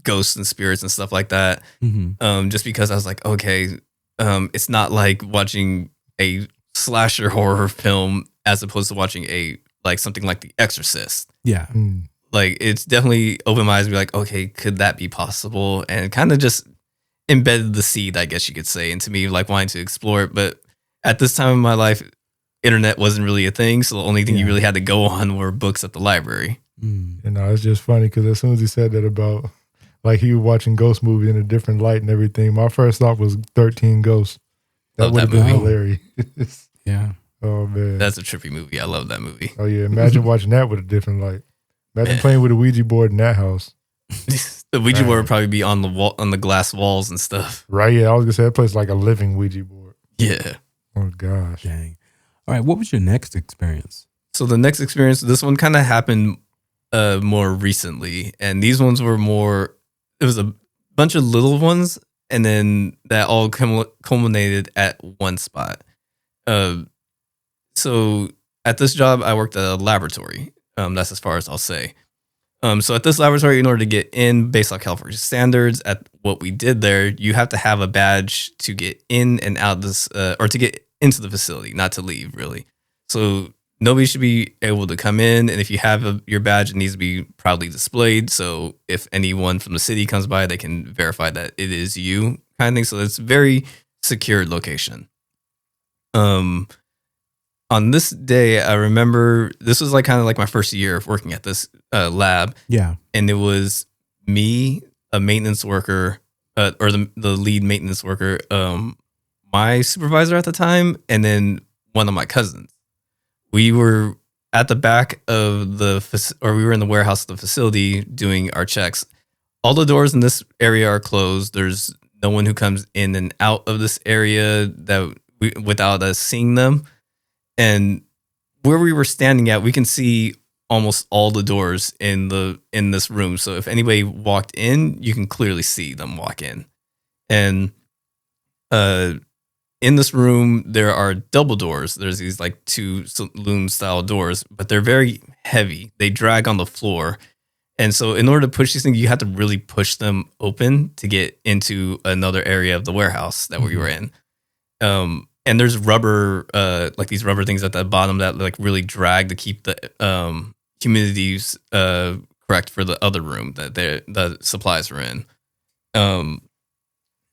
ghosts and spirits and stuff like that. Mm-hmm. Just because I was like, okay, it's not like watching a slasher horror film as opposed to watching something like The Exorcist. Yeah. Like, it's definitely opened my eyes to be like, okay, could that be possible? And kind of just embedded the seed, I guess you could say, into me, like wanting to explore it. But at this time in my life, internet wasn't really a thing. So the only thing you really had to go on were books at the library. It's just funny because as soon as he said that about like he was watching ghost movies in a different light and everything, my first thought was 13 Ghosts. That Love would have that been movie. hilarious. Yeah. Oh man. That's a trippy movie. I love that movie. Oh yeah. Imagine watching that with a different light. Imagine playing with a Ouija board in that house. The Ouija board would probably be on the wall, on the glass walls and stuff. Right, yeah. I was gonna say that place like a living Ouija board. Yeah. Oh gosh. Dang. All right. What was your next experience? So the next experience, this one kind of happened more recently, and these ones were more. It was a bunch of little ones, and then that all culminated at one spot. So at this job, I worked at a laboratory. That's as far as I'll say. So at this laboratory, in order to get in based on California standards, at what we did there, you have to have a badge to get in and out of this, or to get into the facility, not to leave, really. So nobody should be able to come in. And if you have your badge, it needs to be proudly displayed. So if anyone from the city comes by, they can verify that it is you, kind of thing. So it's a very secured location. On this day, I remember this was like kind of like my first year of working at this lab. Yeah. And it was me, a maintenance worker, or the lead maintenance worker, my supervisor at the time, and then one of my cousins. We were at the back of we were in the warehouse of the facility doing our checks. All the doors in this area are closed. There's no one who comes in and out of this area without us seeing them. And where we were standing at, we can see almost all the doors in this room. So if anybody walked in, you can clearly see them walk in. And in this room, there are double doors. There's these like 2 saloon style doors, but they're very heavy. They drag on the floor. And so in order to push these things, you have to really push them open to get into another area of the warehouse that we were in. And there's rubber, like these rubber things at the bottom that like really drag to keep the humidities correct for the other room that the supplies were in.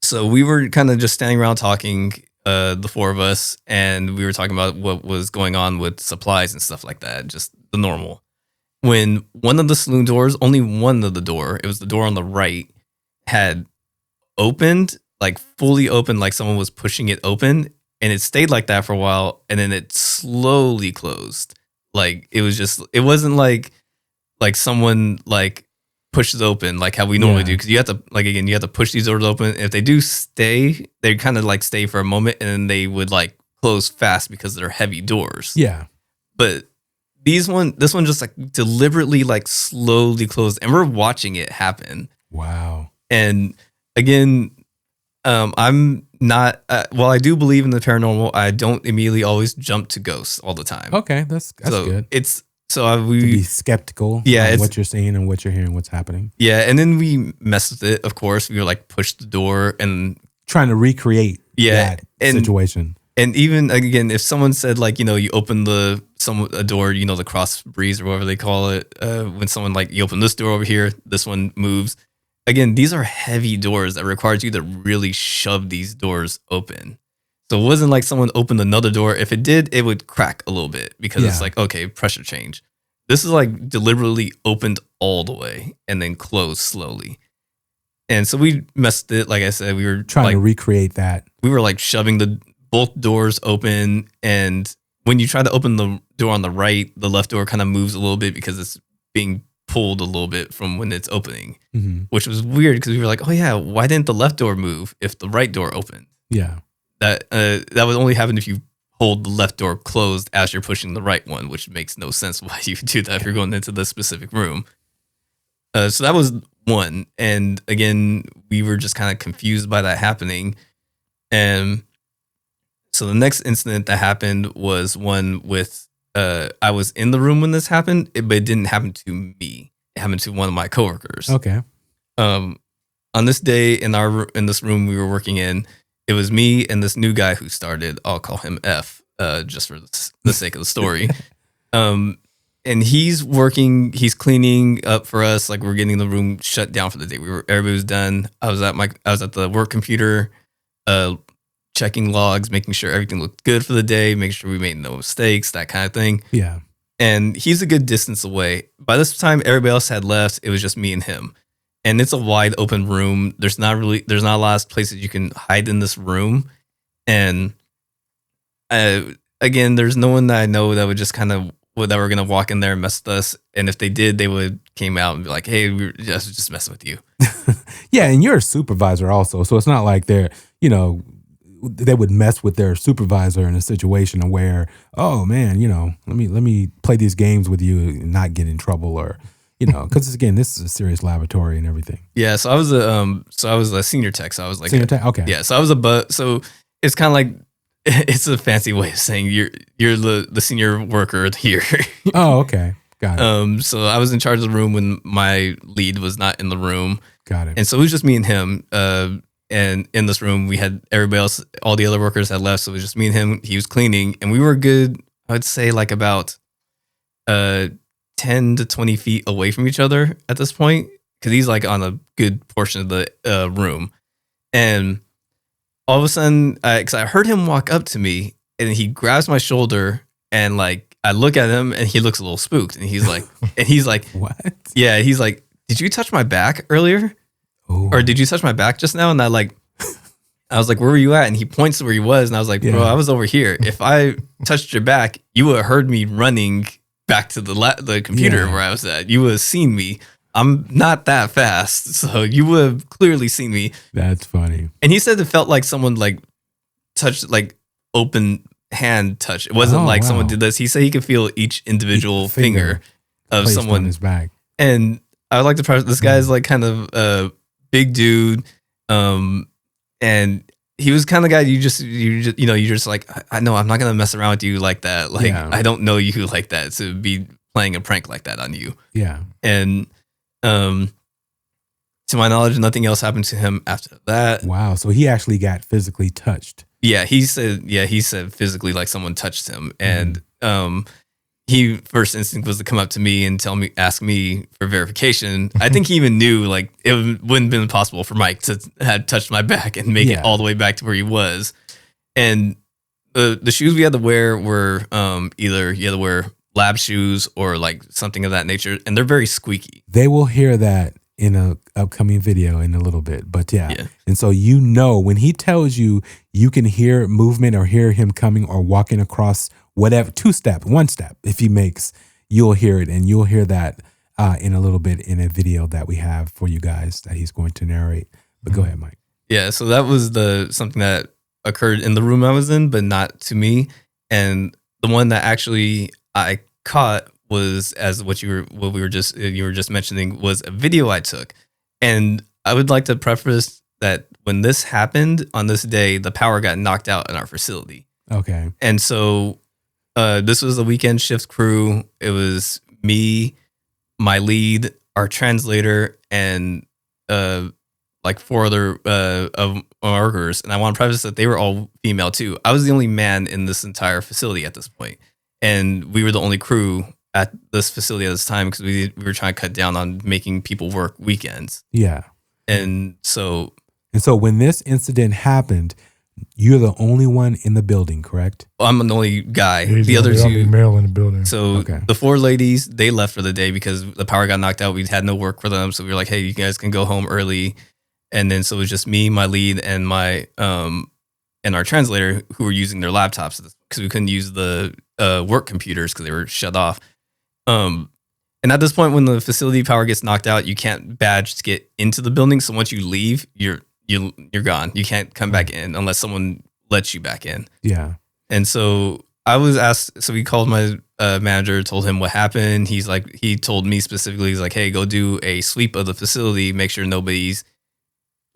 So we were kind of just standing around talking, the 4 of us, and we were talking about what was going on with supplies and stuff like that, just the normal. When one of the saloon doors, only one of the door, it was the door on the right, had opened, like fully opened, like someone was pushing it open, and it stayed like that for a while, and then it slowly closed. Like it wasn't like someone like pushes open like how we normally do, because you have to, like, again, you have to push these doors open. If they do stay, they kind of like stay for a moment, and then they would like close fast because they're heavy doors. Yeah. But this one just like deliberately like slowly closed, and we're watching it happen. Wow. And again, I'm not, well, I do believe in the paranormal. I don't immediately always jump to ghosts all the time. Okay, that's So good. To Be skeptical. Yeah, on it's- what you're seeing and what you're hearing, what's happening. Yeah, and then we messed with it, of course. We were like, push the door, and Trying to recreate that and situation. And even again, if someone said like, you open a door, the cross breeze or whatever they call it, when someone like, you open this door over here, this one moves. Again, these are heavy doors that requires you to really shove these doors open. So it wasn't like someone opened another door. If it did, it would crack a little bit because it's like, okay, pressure change. This is like deliberately opened all the way and then closed slowly. And so we messed it. Like I said, we were Trying to recreate that. We were like shoving both doors open. And when you try to open the door on the right, the left door kind of moves a little bit because it's being pulled a little bit from when it's opening, which was weird because we were like, oh yeah, why didn't the left door move if the right door opened? Yeah. That would only happen if you hold the left door closed as you're pushing the right one, which makes no sense why you would do that if you're going into this specific room. So that was one. And again, we were just kind of confused by that happening. And so the next incident that happened was one with, I was in the room when this happened, but it didn't happen to me. It happened to one of my coworkers. Okay. On this day in this room we were working in, it was me and this new guy who started. I'll call him F, just for the sake of the story. And he's cleaning up for us. Like, we're getting the room shut down for the day. Everybody was done. I was at the work computer, checking logs, making sure everything looked good for the day, making sure we made no mistakes, that kind of thing. Yeah. And he's a good distance away. By this time, everybody else had left. It was just me and him. And it's a wide open room. There's not a lot of places you can hide in this room. And again, there's no one that I know that would just that were going to walk in there and mess with us. And if they did, they would came out and be like, hey, we were just messing with you. Yeah. And you're a supervisor also. So it's not like they would mess with their supervisor in a situation where, oh man, let me play these games with you and not get in trouble, or, because again, this is a serious laboratory and everything. Yeah. So I was a senior tech. So I was like, senior tech. Okay. Yeah. So I was so it's kind of like, it's a fancy way of saying you're the senior worker here. Oh, okay. Got it. So I was in charge of the room when my lead was not in the room. Got it. And so it was just me and him. And in this room, we had everybody else, all the other workers had left. So it was just me and him. He was cleaning, and we were good, I would say, like about 10 to 20 feet away from each other at this point, because he's like on a good portion of the room. And all of a sudden, because I heard him walk up to me, and he grabs my shoulder, and like I look at him, and he looks a little spooked, and he's like, what? Yeah, he's like, did you touch my back earlier? Ooh. Or did you touch my back just now? And I was like, where were you at? And he points to where he was. And I was like, bro, I was over here. If I touched your back, you would have heard me running back to the computer where I was at. You would have seen me. I'm not that fast, so you would have clearly seen me. That's funny. And he said it felt like someone like touched, like open hand touch. It wasn't like someone did this. He said he could feel each individual finger of placed someone on his back. And I would like to preface, this guy's like kind of a big dude, and he was kind of guy you're just like, I know I'm not gonna mess around with you like that. Like I don't know you like that to be playing a prank like that on you. Yeah. And to my knowledge, nothing else happened to him after that. Wow. So he actually got physically touched. Yeah, he said physically like someone touched him, and he first instinct was to come up to me and ask me for verification. I think he even knew like it wouldn't have been possible for Mike to have touched my back and make it all the way back to where he was. And the shoes we had to wear were either you had to wear lab shoes or like something of that nature, and they're very squeaky. They will hear that in a upcoming video in a little bit, but yeah. And so when he tells you, you can hear movement or hear him coming or walking across whatever, one step, if he makes, you'll hear it, and you'll hear that in a little bit in a video that we have for you guys that he's going to narrate. But go ahead, Mike. Yeah, so that was something that occurred in the room I was in, but not to me. And the one that actually I caught was, as you were just mentioning, was a video I took. And I would like to preface that when this happened on this day, the power got knocked out in our facility. Okay. And so this was a weekend shift crew. It was me, my lead, our translator, and like 4 other of our workers. And I want to preface that they were all female too. I was the only man in this entire facility at this point. And we were the only crew at this facility at this time because we were trying to cut down on making people work weekends. Yeah. And so when this incident happened, you're the only one in the building, correct? I'm the only guy. Yeah, the other two male in the building. So the 4 ladies, they left for the day because the power got knocked out. We had no work for them. So we were like, hey, you guys can go home early. And then so it was just me, my lead, and my and our translator who were using their laptops because we couldn't use the work computers because they were shut off. And at this point, when the facility power gets knocked out, you can't badge to get into the building. So once you leave, you're gone. You can't come back in unless someone lets you back in. Yeah. And so I was asked. So we called my manager, told him what happened. He told me specifically, he's like, hey, go do a sweep of the facility. Make sure nobody's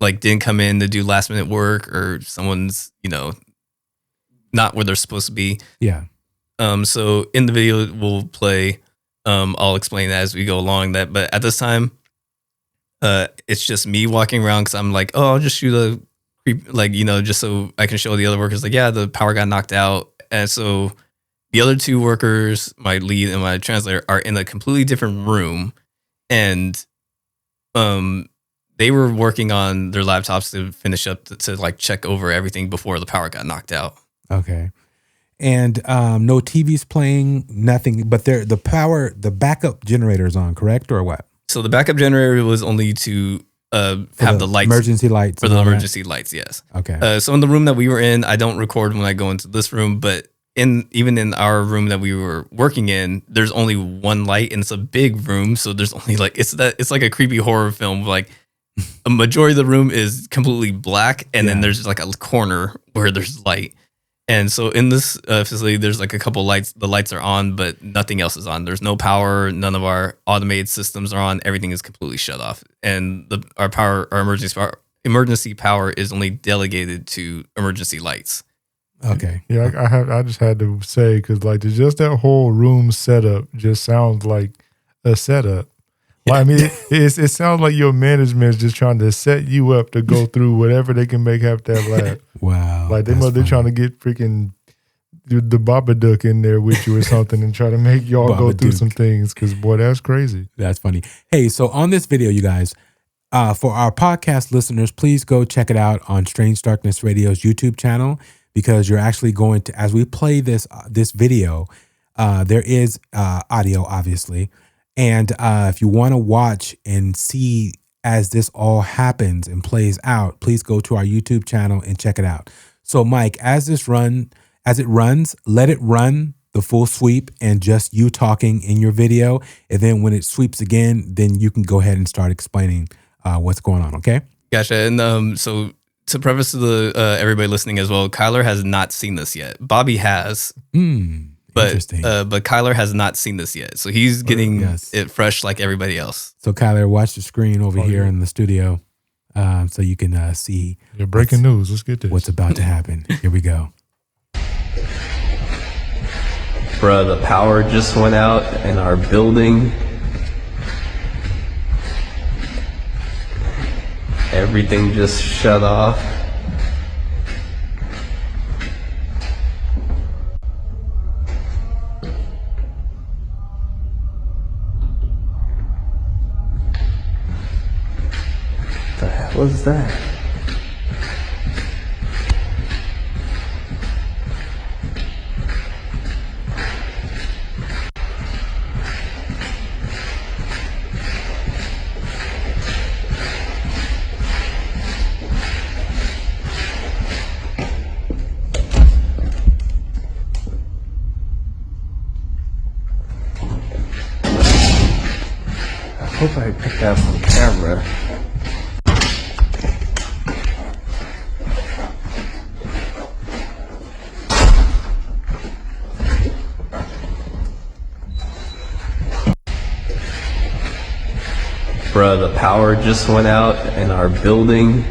like didn't come in to do last minute work or someone's not where they're supposed to be. Yeah. So in the video we'll play. I'll explain as we go along that, but at this time, it's just me walking around because I'm like, oh, I'll just shoot a creep, just so I can show the other workers, like, yeah, the power got knocked out. And so the other 2 workers, my lead and my translator, are in a completely different room, and they were working on their laptops to finish up to like check over everything before the power got knocked out. Okay. And no TV's playing, nothing, but the backup generator is on, correct, or what? So the backup generator was only to have the lights. Emergency lights. For the emergency lights, yes. Okay. So in the room that we were in, I don't record when I go into this room, but even in our room that we were working in, there's only one light, and it's a big room, so there's only like it's like a creepy horror film. Like a majority of the room is completely black, and then there's like a corner where there's light. And so in this facility, there's like a couple lights. The lights are on, but nothing else is on. There's no power. None of our automated systems are on. Everything is completely shut off. And our emergency power is only delegated to emergency lights. Okay. Yeah, I just had to say, because like just that whole room setup just sounds like a setup. Well, I mean, it sounds like your management is just trying to set you up to go through whatever they can make have that lab. Wow. Like they're trying to get freaking the Babadook in there with you or something and try to make y'all go through some things, because boy, that's crazy. That's funny. Hey, so on this video, you guys, for our podcast listeners, please go check it out on Strange Darkness Radio's YouTube channel, because you're actually going to, as we play this video, there is audio, obviously. And if you want to watch and see as this all happens and plays out, please go to our YouTube channel and check it out. So, Mike, as it runs, let it run the full sweep and just you talking in your video. And then when it sweeps again, then you can go ahead and start explaining what's going on. Okay. Gotcha. And so to preface to the everybody listening as well, Kyler has not seen this yet. Bobby has. But Interesting. But Kyler has not seen this yet, so he's getting it fresh like everybody else. So Kyler, watch the screen over here in the studio, so you can see. Yeah, breaking news. Let's get this. What's about to happen? Here we go. Bruh, the power just went out in our building. Everything just shut off. What the hell was that? I hope I picked that up on camera. Bruh, the power just went out in our building.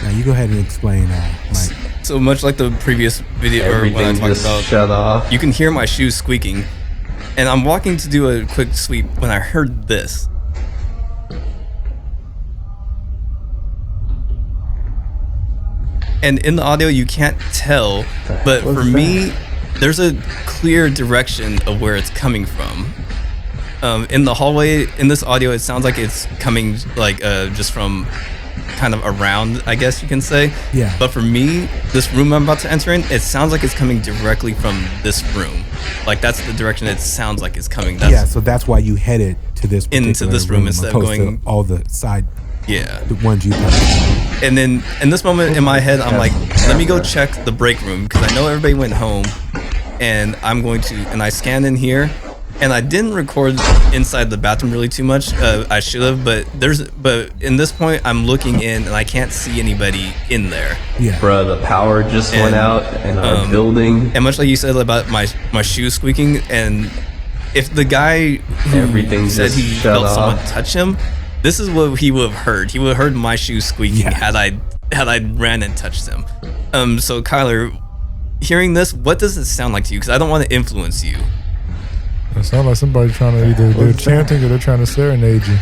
Now you go ahead and explain, Mike. So much like the previous video, or when I Everything talked just about, shut off. you can hear my shoes squeaking, and I'm walking to do a quick sweep when I heard this. And in the audio, you can't tell, but was for me, there's a clear direction of where it's coming from. In the hallway, in this audio, it sounds like it's coming like just from kind of around, I guess you can say. Yeah. But for me, this room I'm about to enter in, it sounds like it's coming directly from this room. Like that's the direction it sounds like it's coming. That's, So that's why you headed to this Into this room instead of opposed to going- all the side, yeah. the ones you passed. And then in this moment in my head, I'm like, let me go check the break room because I know everybody went home, and I'm going to. And I scanned in here, and I didn't record inside the bathroom really too much. I should have, but in this point, I'm looking in, and I can't see anybody in there. Yeah. Bruh, the power just went out in our building. And much like you said about my shoes squeaking, and if the guy who Everything said just he shut felt someone off. touch him, this is what he would have heard. He would have heard my shoes squeaking Yeah. had I ran and touched him. So Kyler, hearing this, what does it sound like to you? Because I don't want to influence you. It sounds like somebody trying to either they're chanting or they're trying to serenade you.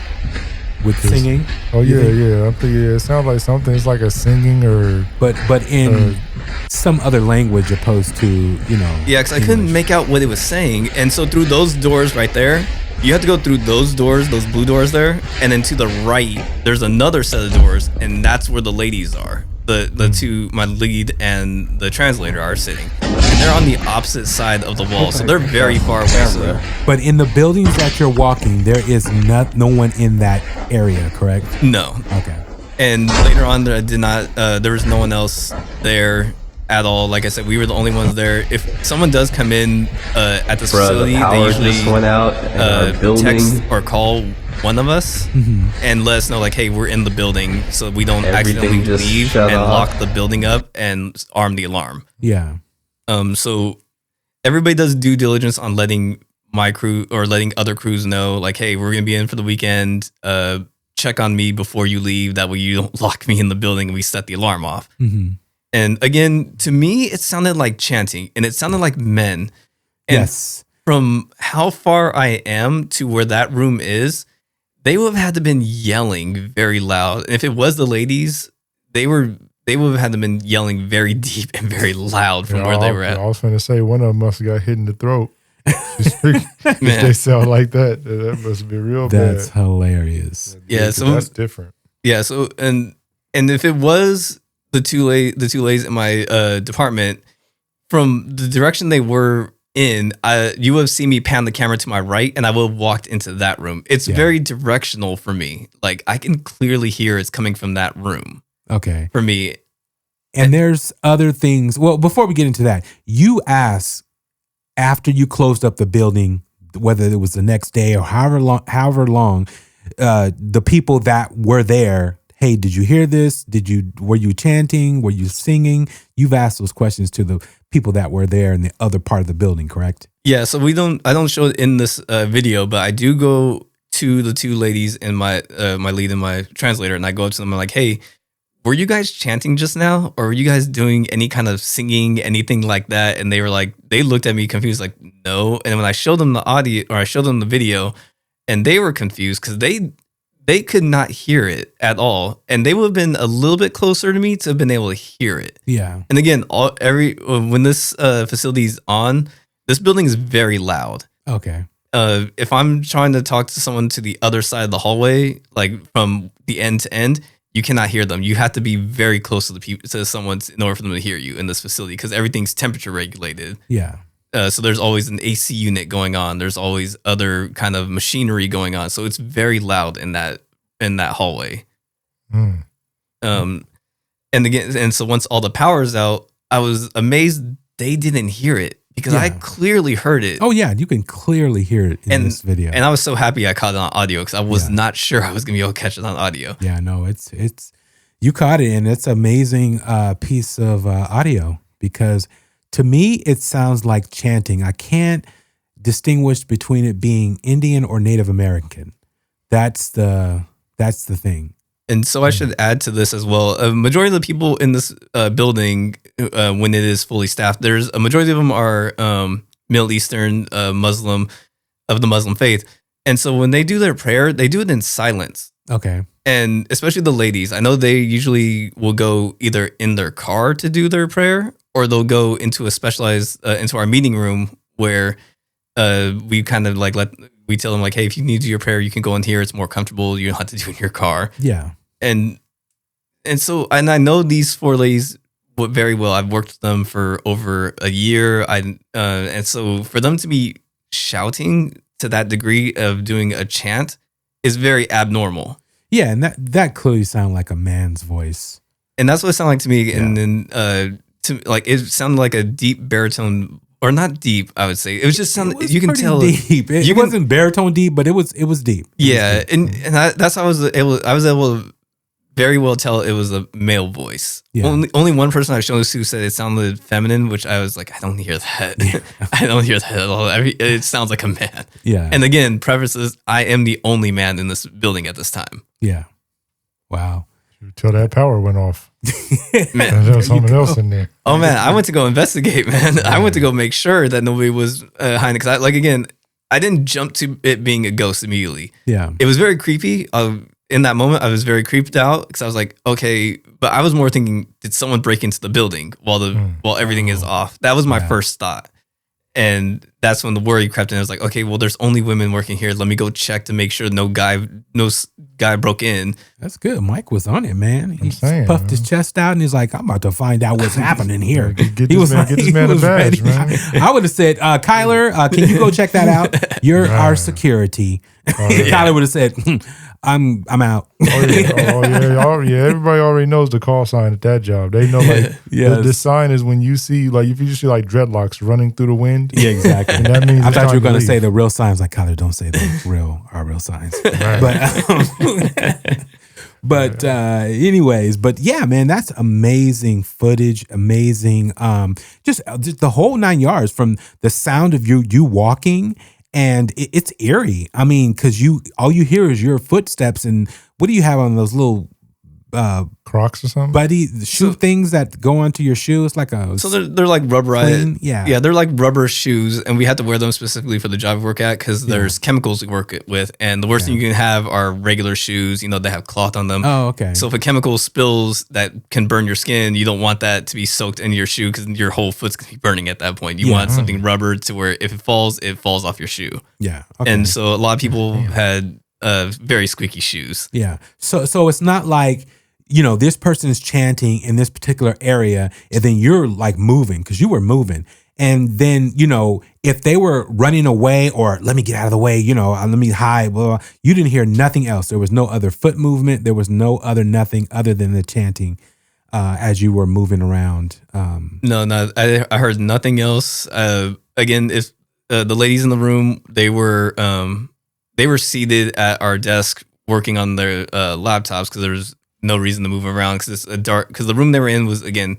With singing. Oh You yeah, think? yeah. I think it sounds like something. It's like a singing or But in some other language opposed to, Yeah, because I couldn't make out what it was saying. And so through those doors right there, you have to go through those doors, those blue doors there, and then to the right, there's another set of doors, and that's where the ladies are. The two, my lead and the translator are sitting. And they're on the opposite side of the wall, so they're very far away. So, But in the buildings that you're walking, there is no one in that area, correct? no. Okay. And later on, there was no one else there at all. Like I said, we were the only ones there. If someone does come in at this Bruh, facility, the they power usually just went out in our building. text or call one of us and let us know, like, hey, we're in the building, so we don't Everything accidentally just leave shut and off. lock the building up and arm the alarm. Yeah. So everybody does due diligence on letting my crew or letting other crews know, like, hey, we're gonna be in for the weekend. Check on me before you leave. That way you don't lock me in the building and we set the alarm off. Mm-hmm. And again, to me, it sounded like chanting and it sounded like men. And Yes. from how far I am to where that room is, they would have had to been yelling very loud. And if it was the ladies, they would have had to been yelling very deep and very loud from where they were at. I was finna say one of them must have got hit in the throat. If Man. they sound like that, that must be real That's bad. hilarious. Yeah, 'Cause so- that's different. Yeah. So and if it was the two ladies in my department, from the direction they were in, you would have seen me pan the camera to my right, and I would have walked into that room. It's very directional for me. Like I can clearly hear it's coming from that room Okay. for me. And there's other things. Well, before we get into that, you asked after you closed up the building, whether it was the next day or however long, the people that were there, hey, did you hear this? Were you chanting? Were you singing? You've asked those questions to the people that were there in the other part of the building, correct? Yeah, so I don't show it in this video, but I do go to the two ladies in my lead and my translator, and I go up to them and I'm like, hey, were you guys chanting just now? Or were you guys doing any kind of singing, anything like that? And they were like, they looked at me confused, like, no. And when I showed them the audio, or I showed them the video, and they were confused because they could not hear it at all. And they would have been a little bit closer to me to have been able to hear it. Yeah. And again, when this facility is on, this building is very loud. Okay. If I'm trying to talk to someone to the other side of the hallway, like from the end to end, you cannot hear them. You have to be very close to someone in order for them to hear you in this facility because everything's temperature regulated. Yeah. So there's always an AC unit going on. There's always other kind of machinery going on. So it's very loud in that hallway. Mm. And so once all the power's out, I was amazed they didn't hear it because I clearly heard it. Oh yeah, you can clearly hear it in this video. And I was so happy I caught it on audio because I was not sure I was gonna be able to catch it on audio. Yeah, no, it's you caught it, and it's an amazing piece of audio because to me it sounds like chanting. I can't distinguish between it being Indian or Native American. That's the thing. And so I should add to this as well. A majority of the people in this building, when it is fully staffed, there's a majority of them are Middle Eastern, Muslim, of the Muslim faith. And so when they do their prayer, they do it in silence. Okay. And especially the ladies, I know they usually will go either in their car to do their prayer, or they'll go into a specialized, into our meeting room where we kind of like we tell them like, hey, if you need to do your prayer, you can go in here. It's more comfortable. You don't have to do it in your car. Yeah. And I know these four ladies very well. I've worked with them for over a year. And so for them to be shouting to that degree of doing a chant is very abnormal. Yeah, and that clearly sounded like a man's voice. And that's what it sounded like to me. Yeah. And then it sounded like a deep baritone. Or not deep, I would say. It was just sounded. You can tell deep. It wasn't baritone deep, but it was deep. Yeah, and that's how I was able to very well tell it was a male voice. Yeah. Only one person I showed this to said it sounded feminine, which I was like, I don't hear that. Yeah. I don't hear that at all. It sounds like a man. Yeah. And again, prefaces, I am the only man in this building at this time. Yeah. Wow. Until that power went off. Man, there was something else in there. Oh man, I went to go investigate, man. I went to go make sure that nobody was hiding. Because I didn't jump to it being a ghost immediately. Yeah. It was very creepy. In that moment, I was very creeped out because I was like, okay, but I was more thinking, did someone break into the building while everything is off? That was my first thought. And that's when the worry crept in. I was like, okay, well, there's only women working here. Let me go check to make sure no guy broke in. That's good. Mike was on it, man. He saying, puffed his chest out and he's like, I'm about to find out what's happening here. Get this man a badge, man. I would have said, Kyler, can you go check that out? You're our security. Kyler would have said, I'm out. Everybody already knows the call sign at that job. They know the sign is when you see if you just see dreadlocks running through the wind. Yeah, exactly. And that means I thought you were going to say the real signs. Like, Kyler, don't say our real signs. Right. But anyways, yeah, man, that's amazing footage. Amazing. Just the whole 9 yards from the sound of you walking. And it's eerie. I mean, because all you hear is your footsteps. And what do you have on those little Crocs or something? Shoe things that go onto your shoe? It's like a so they're like rubberized. Yeah, they're like rubber shoes, and we have to wear them specifically for the job we work at because there's chemicals we work with, and the worst thing you can have are regular shoes. They have cloth on them. Oh, okay. So if a chemical spills that can burn your skin, you don't want that to be soaked into your shoe because your whole foot's gonna be burning at that point. You want something rubber to where if it falls off your shoe. Yeah. Okay. And so a lot of people had very squeaky shoes. Yeah. So it's not like, this person is chanting in this particular area and then you're like moving because you were moving. And then, if they were running away or let me get out of the way, let me hide, blah, blah, you didn't hear nothing else. There was no other foot movement. There was no other nothing other than the chanting as you were moving around. No, I heard nothing else. again, if the ladies in the room, they were seated at our desk working on their laptops because there was no reason to move around because it's a dark. Because the room they were in was again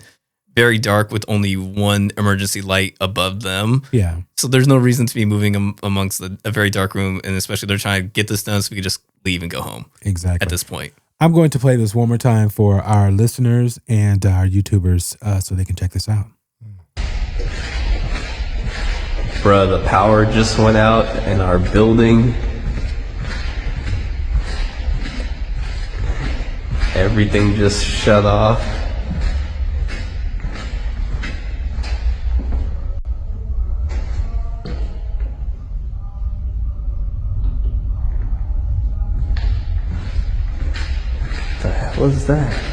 very dark with only one emergency light above them. Yeah. So there's no reason to be moving amongst a very dark room, and especially they're trying to get this done so we can just leave and go home. Exactly. At this point. I'm going to play this one more time for our listeners and our YouTubers so they can check this out. Bruh, the power just went out in our building. Everything just shut off. What the hell was that?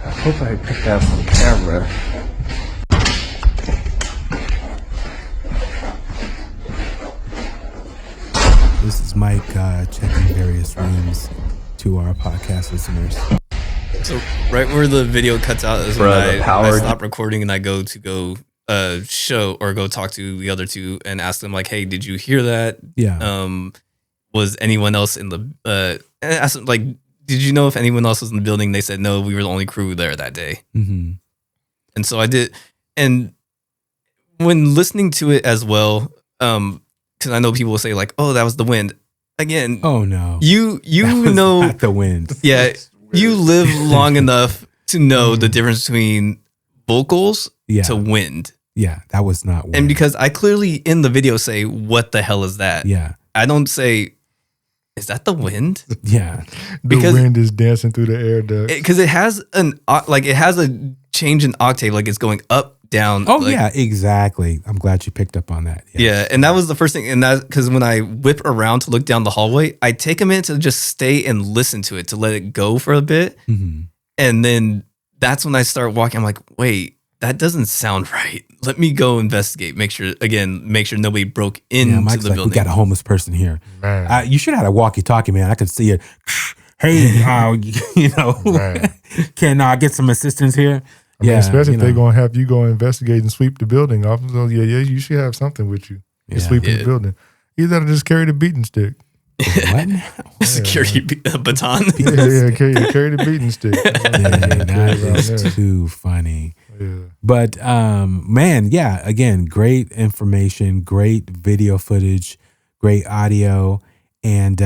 I hope I picked that up on camera. This is Mike checking various rooms to our podcast listeners. So right where the video cuts out is when I stop recording and I go show or go talk to the other two and ask them like, hey, did you hear that? Yeah. Was anyone else in the and ask them like, did you know if anyone else was in the building? They said no, we were the only crew there that day. Mm-hmm. And so I did, and when listening to it as well, because I know people will say like, oh, that was the wind. Again, oh no, you know not the wind. Yeah, you live long enough to know the difference between vocals to wind. Yeah, that was not wind. And because I clearly in the video say, what the hell is that? Yeah. I don't say, is that the wind? Yeah. The wind is dancing through the air duct. Because it has it has a change in octave, like it's going up, down. Oh like, yeah, exactly. I'm glad you picked up on that. Yes. Yeah, and that was the first thing. And that because when I whip around to look down the hallway, I take a minute to just stay and listen to it, to let it go for a bit. Mm-hmm. And then that's when I start walking. I'm like, wait, that doesn't sound right. Let me go investigate. Make sure nobody broke into Mike's the like, building. we got a homeless person here. Man. You should have had a walkie-talkie, man. I could see it. Hey, can I get some assistance here? I mean, especially if they're going to have you go investigate and sweep the building off. So yeah, you should have something with you. Sweeping the building. You got to just carry the beating stick. What now? Security baton. Carry the beating stick. That is too funny. Yeah. But man, yeah, again, great information, great video footage, great audio, and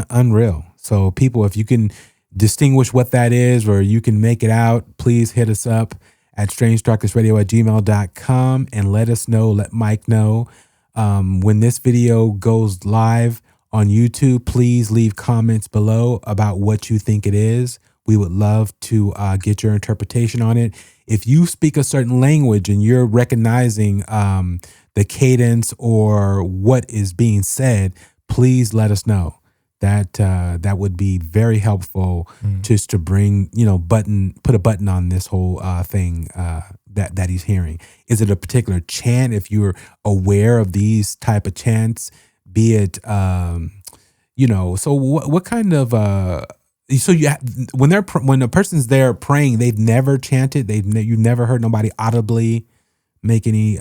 unreal. So people, if you can distinguish what that is or you can make it out, please hit us up at strangedarknessradio@gmail.com and let us know, let Mike know. When this video goes live on YouTube, please leave comments below about what you think it is. We would love to get your interpretation on it. If you speak a certain language and you're recognizing the cadence or what is being said, please let us know. That would be very helpful just to bring, put a button on this whole thing that he's hearing. Is it a particular chant? If you're aware of these type of chants, be it, so what kind of, when a person's there praying, they've never chanted, you've never heard nobody audibly make any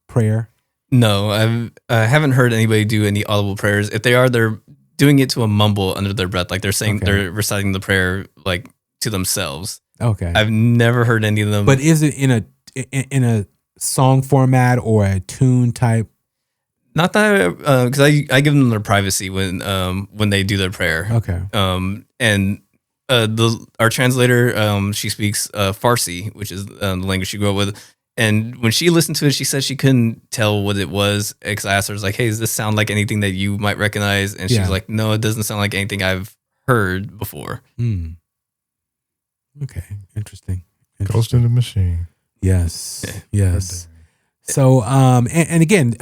prayer? No, I haven't heard anybody do any audible prayers. If they are, they're doing it to a mumble under their breath, like they're saying they're reciting the prayer like to themselves. Okay, I've never heard any of them. But is it in a song format or a tune type? Not that, because I give them their privacy when they do their prayer. Okay. And our translator, she speaks Farsi, which is the language she grew up with. And when she listened to it, she said she couldn't tell what it was. Because I asked her, I was like, hey, does this sound like anything that you might recognize? And she's like, no, it doesn't sound like anything I've heard before. Okay, interesting. Ghost in the Machine. Yes, yes. So, and again,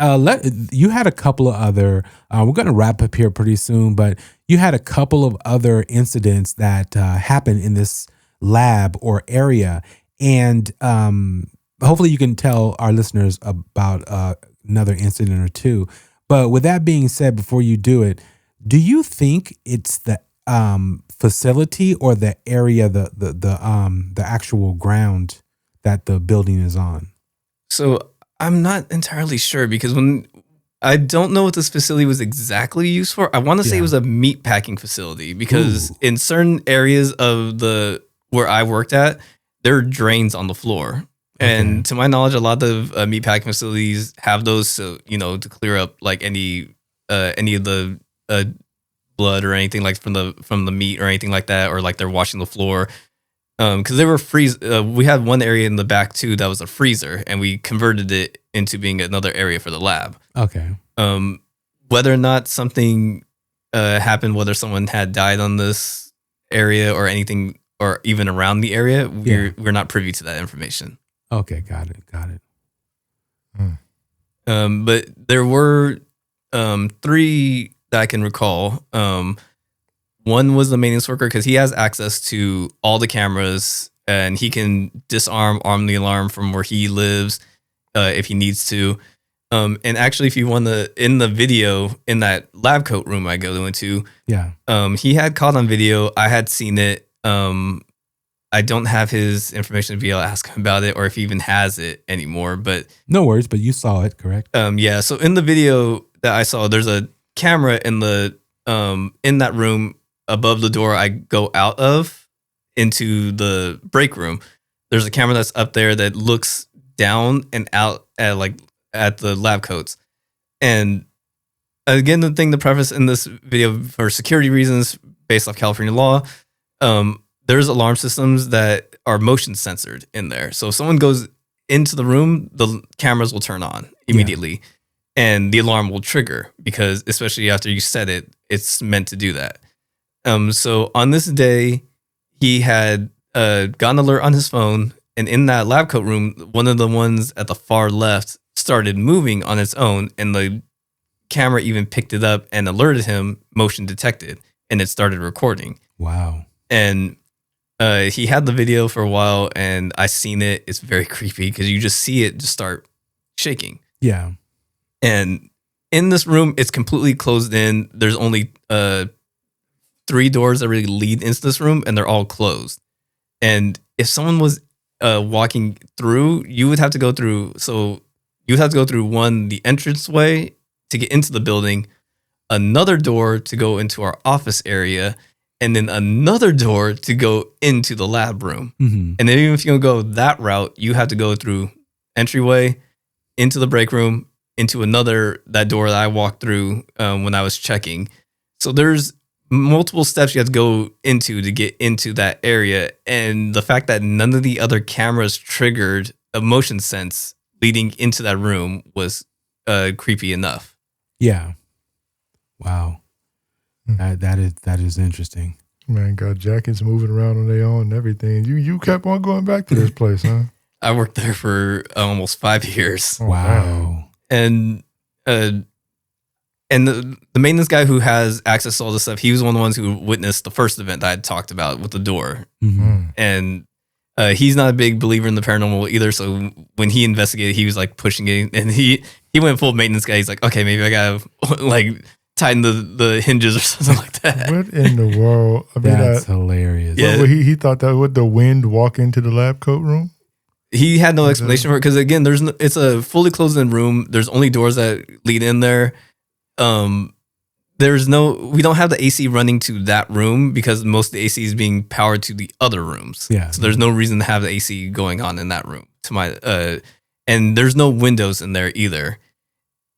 you had a couple of other. We're going to wrap up here pretty soon, but you had a couple of other incidents that happened in this lab or area, and hopefully, you can tell our listeners about another incident or two. But with that being said, before you do it, do you think it's the facility or the area, the actual ground that the building is on? So I'm not entirely sure because I don't know what this facility was exactly used for. I want to say it was a meat packing facility because in certain areas of where I worked at, there are drains on the floor. And to my knowledge, a lot of meat packing facilities have those, so, to clear up like any of the blood or anything like from the meat or anything like that, or like they're washing the floor. Because they were we had one area in the back too that was a freezer, and we converted it into being another area for the lab. Okay. Whether or not something happened, whether someone had died on this area or anything, or even around the area, we're not privy to that information. Okay, got it. But there were 3 that I can recall. One was the maintenance worker because he has access to all the cameras and he can arm the alarm from where he lives if he needs to. And actually, if you want in the video in that lab coat room I go into, he had caught on video. I had seen it. I don't have his information to be able to ask him about it or if he even has it anymore. But no worries. But you saw it, correct? Yeah. So in the video that I saw, there's a camera in that room above the door I go out of into the break room. There's a camera that's up there that looks down and out at the lab coats. And again, the thing to preface in this video for security reasons based off California law, there's alarm systems that are motion censored in there. So if someone goes into the room, the cameras will turn on immediately and the alarm will trigger because especially after you set it, it's meant to do that. So on this day, he had got an alert on his phone, and in that lab coat room, one of the ones at the far left started moving on its own, and the camera even picked it up and alerted him, motion detected, and it started recording. Wow. And he had the video for a while, and I seen it. It's very creepy because you just see it just start shaking. Yeah. And in this room, it's completely closed in. There's only 3 doors that really lead into this room, and they're all closed. And if someone was walking through, you would have to go through. So you would have to go through the entranceway to get into the building, another door to go into our office area, and then another door to go into the lab room. Mm-hmm. And then even if you don't go that route, you have to go through entryway, into the break room, into that door that I walked through when I was checking. So there's multiple steps you have to go into to get into that area. And the fact that none of the other cameras triggered a motion sense leading into that room was creepy enough. Yeah. Wow. That is interesting. Man, got jackets moving around on their own and everything. You kept on going back to this place, huh? I worked there for almost 5 years. Oh, wow. And the maintenance guy who has access to all this stuff, he was one of the ones who witnessed the first event that I had talked about with the door. Mm-hmm. And he's not a big believer in the paranormal either. So when he investigated, he was like pushing it, and he went full maintenance guy. He's like, okay, maybe I gotta like tighten the hinges or something like that. What in the world? I mean, That's hilarious. Yeah. He thought that would the wind walk into the lab coat room? He had no explanation for it because again, it's a fully closed in room. There's only doors that lead in there. We don't have the AC running to that room because most of the AC is being powered to the other rooms. Yeah. So there's no reason to have the AC going on in that room. And there's no windows in there either.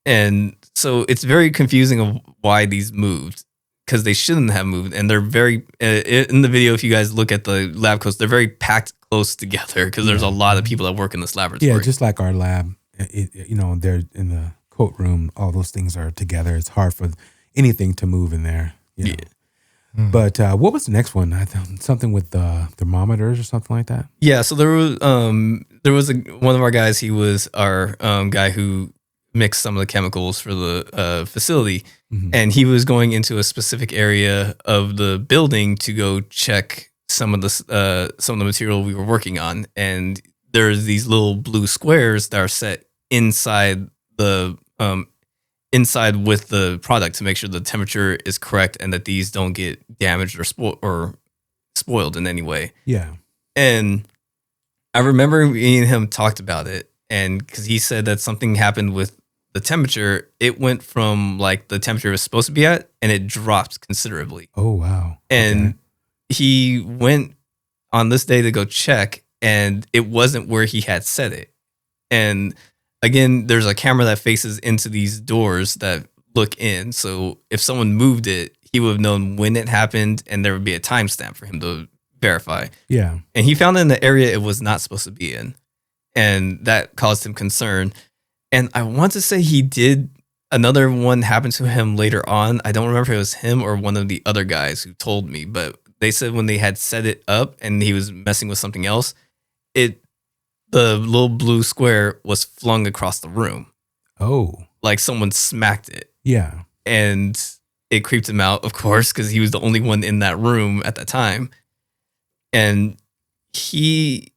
And so it's very confusing of why these moved because they shouldn't have moved. And they're very, in the video, if you guys look at the lab coats, they're very packed close together because there's a lot of people that work in this laboratory. Yeah, just like our lab, they're in the coat room, all those things are together. It's hard for anything to move in there. You know. But what was the next one? Something with the thermometers or something like that. Yeah, so there was one of our guys. He was our guy who mixed some of the chemicals for the facility, and he was going into a specific area of the building to go check some of the material we were working on. And there's these little blue squares that are set inside the inside with the product to make sure the temperature is correct and that these don't get damaged or spoiled in any way. Yeah. And I remember me and him talked about it, and because he said that something happened with the temperature, it went from like the temperature it was supposed to be at, and it dropped considerably. Oh, wow. And he went on this day to go check, and it wasn't where he had set it. And again, there's a camera that faces into these doors that look in. So if someone moved it, he would have known when it happened, and there would be a timestamp for him to verify. Yeah. And he found it in the area it was not supposed to be in. And that caused him concern. And I want to say he did another one happen to him later on. I don't remember if it was him or one of the other guys who told me, but they said when they had set it up and he was messing with something else, the little blue square was flung across the room. Oh. Like someone smacked it. Yeah. And it creeped him out, of course, because he was the only one in that room at that time. And he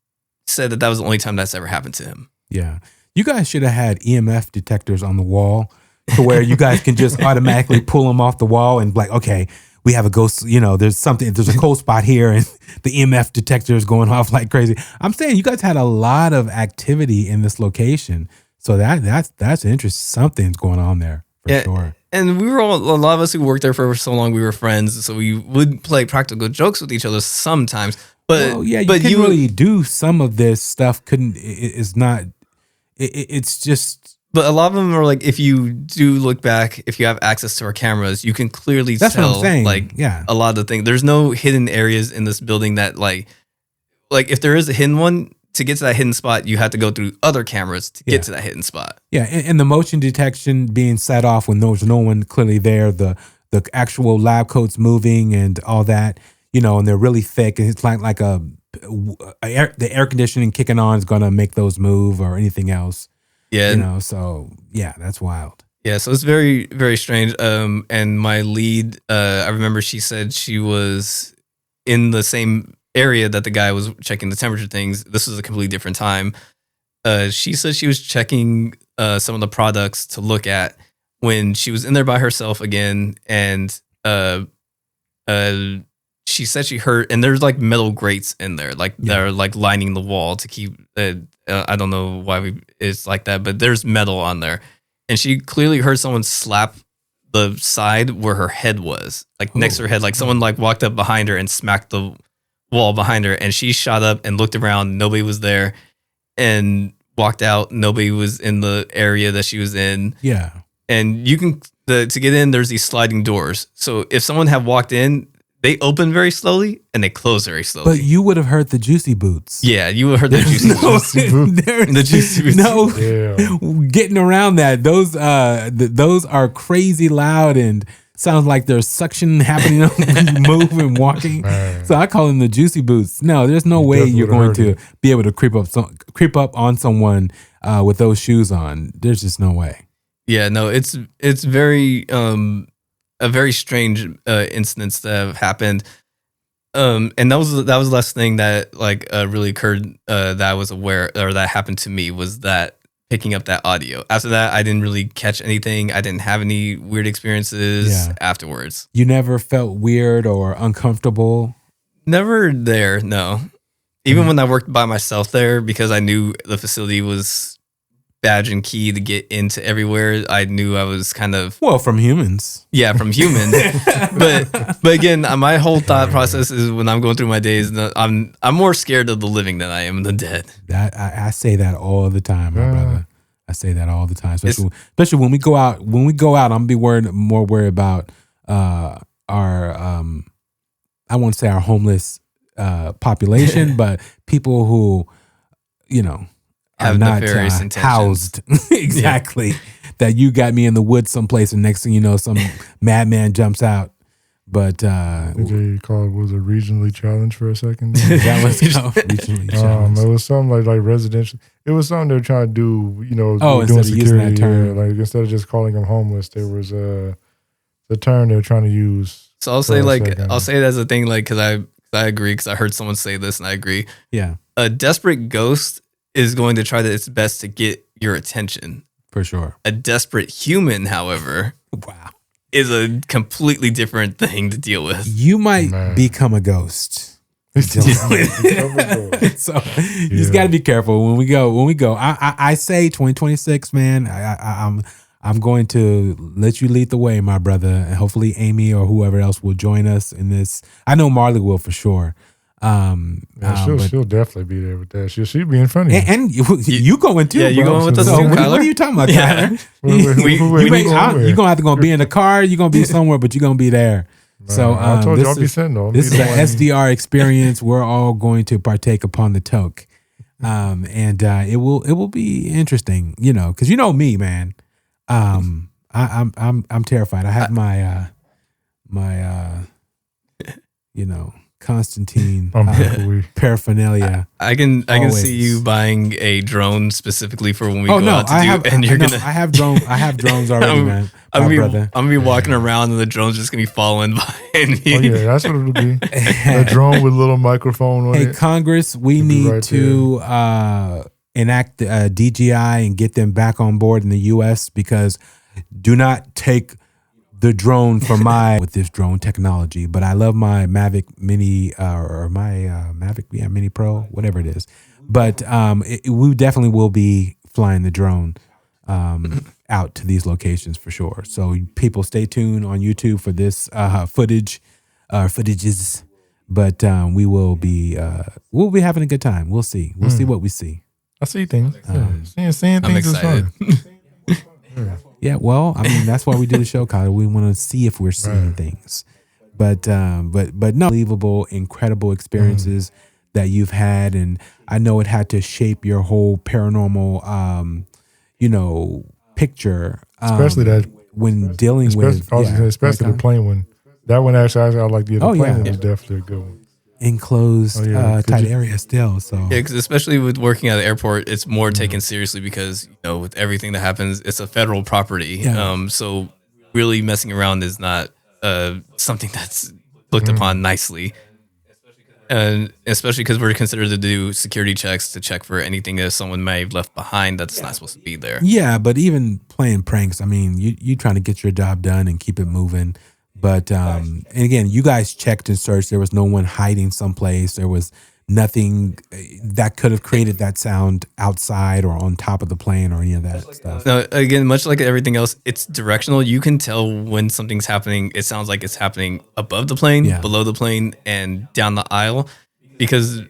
said that was the only time that's ever happened to him. Yeah. You guys should have had EMF detectors on the wall to where you guys can just automatically pull them off the wall and like, okay, we have a ghost, there's a cold spot here and the EMF detector is going off like crazy. I'm saying you guys had a lot of activity in this location. So that's interesting. Something's going on there for sure. And a lot of us who worked there for so long, we were friends. So we would play practical jokes with each other sometimes. But you couldn't really do some of this stuff. It's just. But a lot of them are like, if you do look back, if you have access to our cameras, you can clearly tell. That's what I'm saying. Like, a lot of the things. There's no hidden areas in this building that like if there is a hidden one, to get to that hidden spot, you have to go through other cameras to get to that hidden spot. Yeah, and the motion detection being set off when there's no one clearly there, the actual lab coats moving and all that, and they're really thick, and it's like the air conditioning kicking on is going to make those move or anything else. Yeah. So yeah, that's wild. Yeah, so it's very, very strange. And my lead, I remember she said she was in the same area that the guy was checking the temperature things. This was a completely different time. She said she was checking some of the products to look at when she was in there by herself again, and she said she heard, and there's like metal grates in there, like they're like lining the wall to keep. I don't know why it's like that, but there's metal on there, and she clearly heard someone slap the side where her head was, like next to her head, like someone like walked up behind her and smacked the wall behind her, and she shot up and looked around. Nobody was there, and walked out. Nobody was in the area that she was in. Yeah, and you can to get in. There's these sliding doors, so if someone had walked in, they open very slowly and they close very slowly. But you would have heard the juicy boots. Yeah, you would have heard the juicy boots. The juicy boots. No, getting around that. Those are crazy loud and sounds like there's suction happening when you move and walking. Man. So I call them the juicy boots. No, there's no way you're going to be able to creep up on someone with those shoes on. There's just no way. Yeah, no, it's very a very strange incidents that have happened. And that was the last thing that like really occurred that I was aware or that happened to me was that picking up that audio. After that, I didn't really catch anything. I didn't have any weird experiences afterwards. You never felt weird or uncomfortable? Never there, no. Even when I worked by myself there, because I knew the facility was badge and key to get into everywhere, I knew I was kind of... Well, from humans. Yeah, from humans. but again, my whole thought process is when I'm going through my days, I'm more scared of the living than I am the dead. That I say that all the time, my brother. I say that all the time, especially when we go out. When we go out, I'm gonna be more worried about our I won't say our homeless population, but people who are not housed exactly. That you got me in the woods someplace, and next thing you know, some madman jumps out. But They called it, was a regionally challenged for a second. that was recently challenged. It was something like residential. It was something they were trying to do. You know, Oh, doing instead of using that term. Yeah, like instead of just calling them homeless, there was the term they were trying to use. So I'll say I'll say it as a thing, like, because I agree, because I heard someone say this and I agree. Yeah, A desperate ghost is going to try its best to get your attention. for sure. A desperate human, however, Wow. is a completely different thing to deal with. You might Man. become a ghost. So you just Yeah. got to be careful when we go. I say 2026, man. I'm going to let you lead the way, my brother, and hopefully Amy or whoever else will join us in this. I know Marley will for sure. She'll definitely be there with that. She'll be in front of you. And you going too? Yeah, you bro. going with us So too, what Kyler? are you talking about, Yeah. Kyler? You're You're gonna have to be in the car. You're gonna be somewhere, but you're gonna be there. So I told you I'll be this sitting though. is the SDR experience. We're all going to partake upon the toke, and it will be interesting. You know, because you know me, man. I'm terrified. I have my Constantine paraphernalia. I can Always. see you buying a drone specifically for when we Oh go no, out to I do, have. and you're no, gonna. I have drones. I have drones already, man. I'm My gonna brother. be walking around and the drone's just gonna be following behind me. Oh yeah, that's what it'll be. A drone with a little microphone on Hey, it. Congress, we It'll be need right to enact DGI and get them back on board in the U.S. because do not take the drone from with this drone technology. But I love my Mavic Mini or my Mavic Mini Pro, whatever it is. But we definitely will be flying the drone out to these locations for sure. So people stay tuned on YouTube for this footages. But we'll be having a good time. We'll see. We'll see what we see. I see things. Seeing I'm things is excited. fun. Yeah, well, I mean, that's why we do the show, Kyler. We want to see if we're seeing things. But no, unbelievable, incredible experiences that you've had, and I know it had to shape your whole paranormal, picture. Especially that when dealing with, especially the plane one. That one actually, I like the other plane one was definitely a good one. enclosed, tight area still. So Yeah, because especially with working at the airport, it's more taken seriously because with everything that happens, it's a federal property. Yeah. So really messing around is not something that's looked upon nicely, and especially because we're considered to do security checks to check for anything that someone may have left behind that's not supposed to be there. yeah, but even playing pranks, I mean, you trying to get your job done and keep it moving. But and again, you guys checked and searched. There was no one hiding someplace. There was nothing that could have created that sound outside or on top of the plane or any of that stuff. Now, again, much like everything else, it's directional. You can tell when something's happening. It sounds like it's happening above the plane, below the plane, and down the aisle, because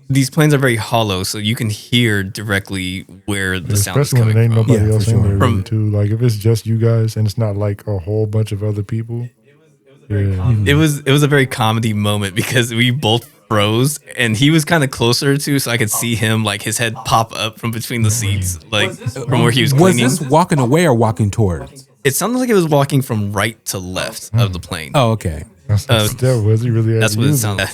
these planes are very hollow, so you can hear directly where the sound is Especially when coming there ain't from. nobody Yeah, else for in sure. there really, too. Like if it's just you guys and it's not like a whole bunch of other people. It was a very comedy moment because we both froze, and he was kind of closer to, so I could see him, like his head pop up from between the seats, like from where he was Was cleaning. this walking away or walking towards? It sounded like it was walking from right to left of the plane. Oh, okay. Still, was he really? That's what it sounded like.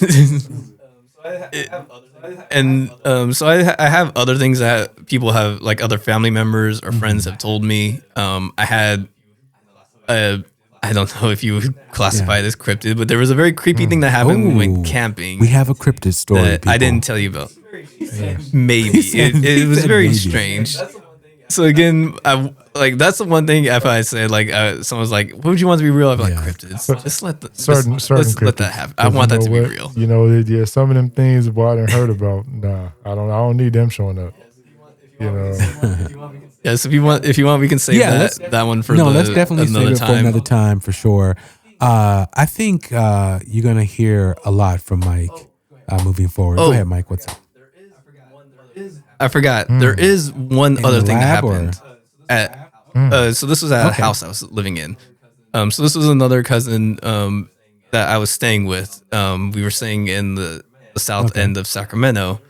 So I have other things that people have, like other family members or friends have told me. I had I don't know if you would classify it as cryptid, but there was a very creepy thing that happened when we went camping. We have a cryptid story. that I didn't tell you about. Maybe it was said very maybe. strange. So again, that's the one thing. If I said someone's like, "What would you want to be real?" I'd be like, "Cryptids." Just let certain let's cryptids, let that happen. I 'cause want you that to know be what? real. You know, some of them things what I done heard about. Nah, I don't need them showing up. You know, Yes, if you want, we can save that one for let's definitely another save it time. for another time for sure. I think you're gonna hear a lot from Mike moving forward. Go ahead, Mike. What's up? I forgot. There is one other the thing that lab, happened. So this was at a house I was living in. So this was another cousin that I was staying with. We were staying in the south end of Sacramento,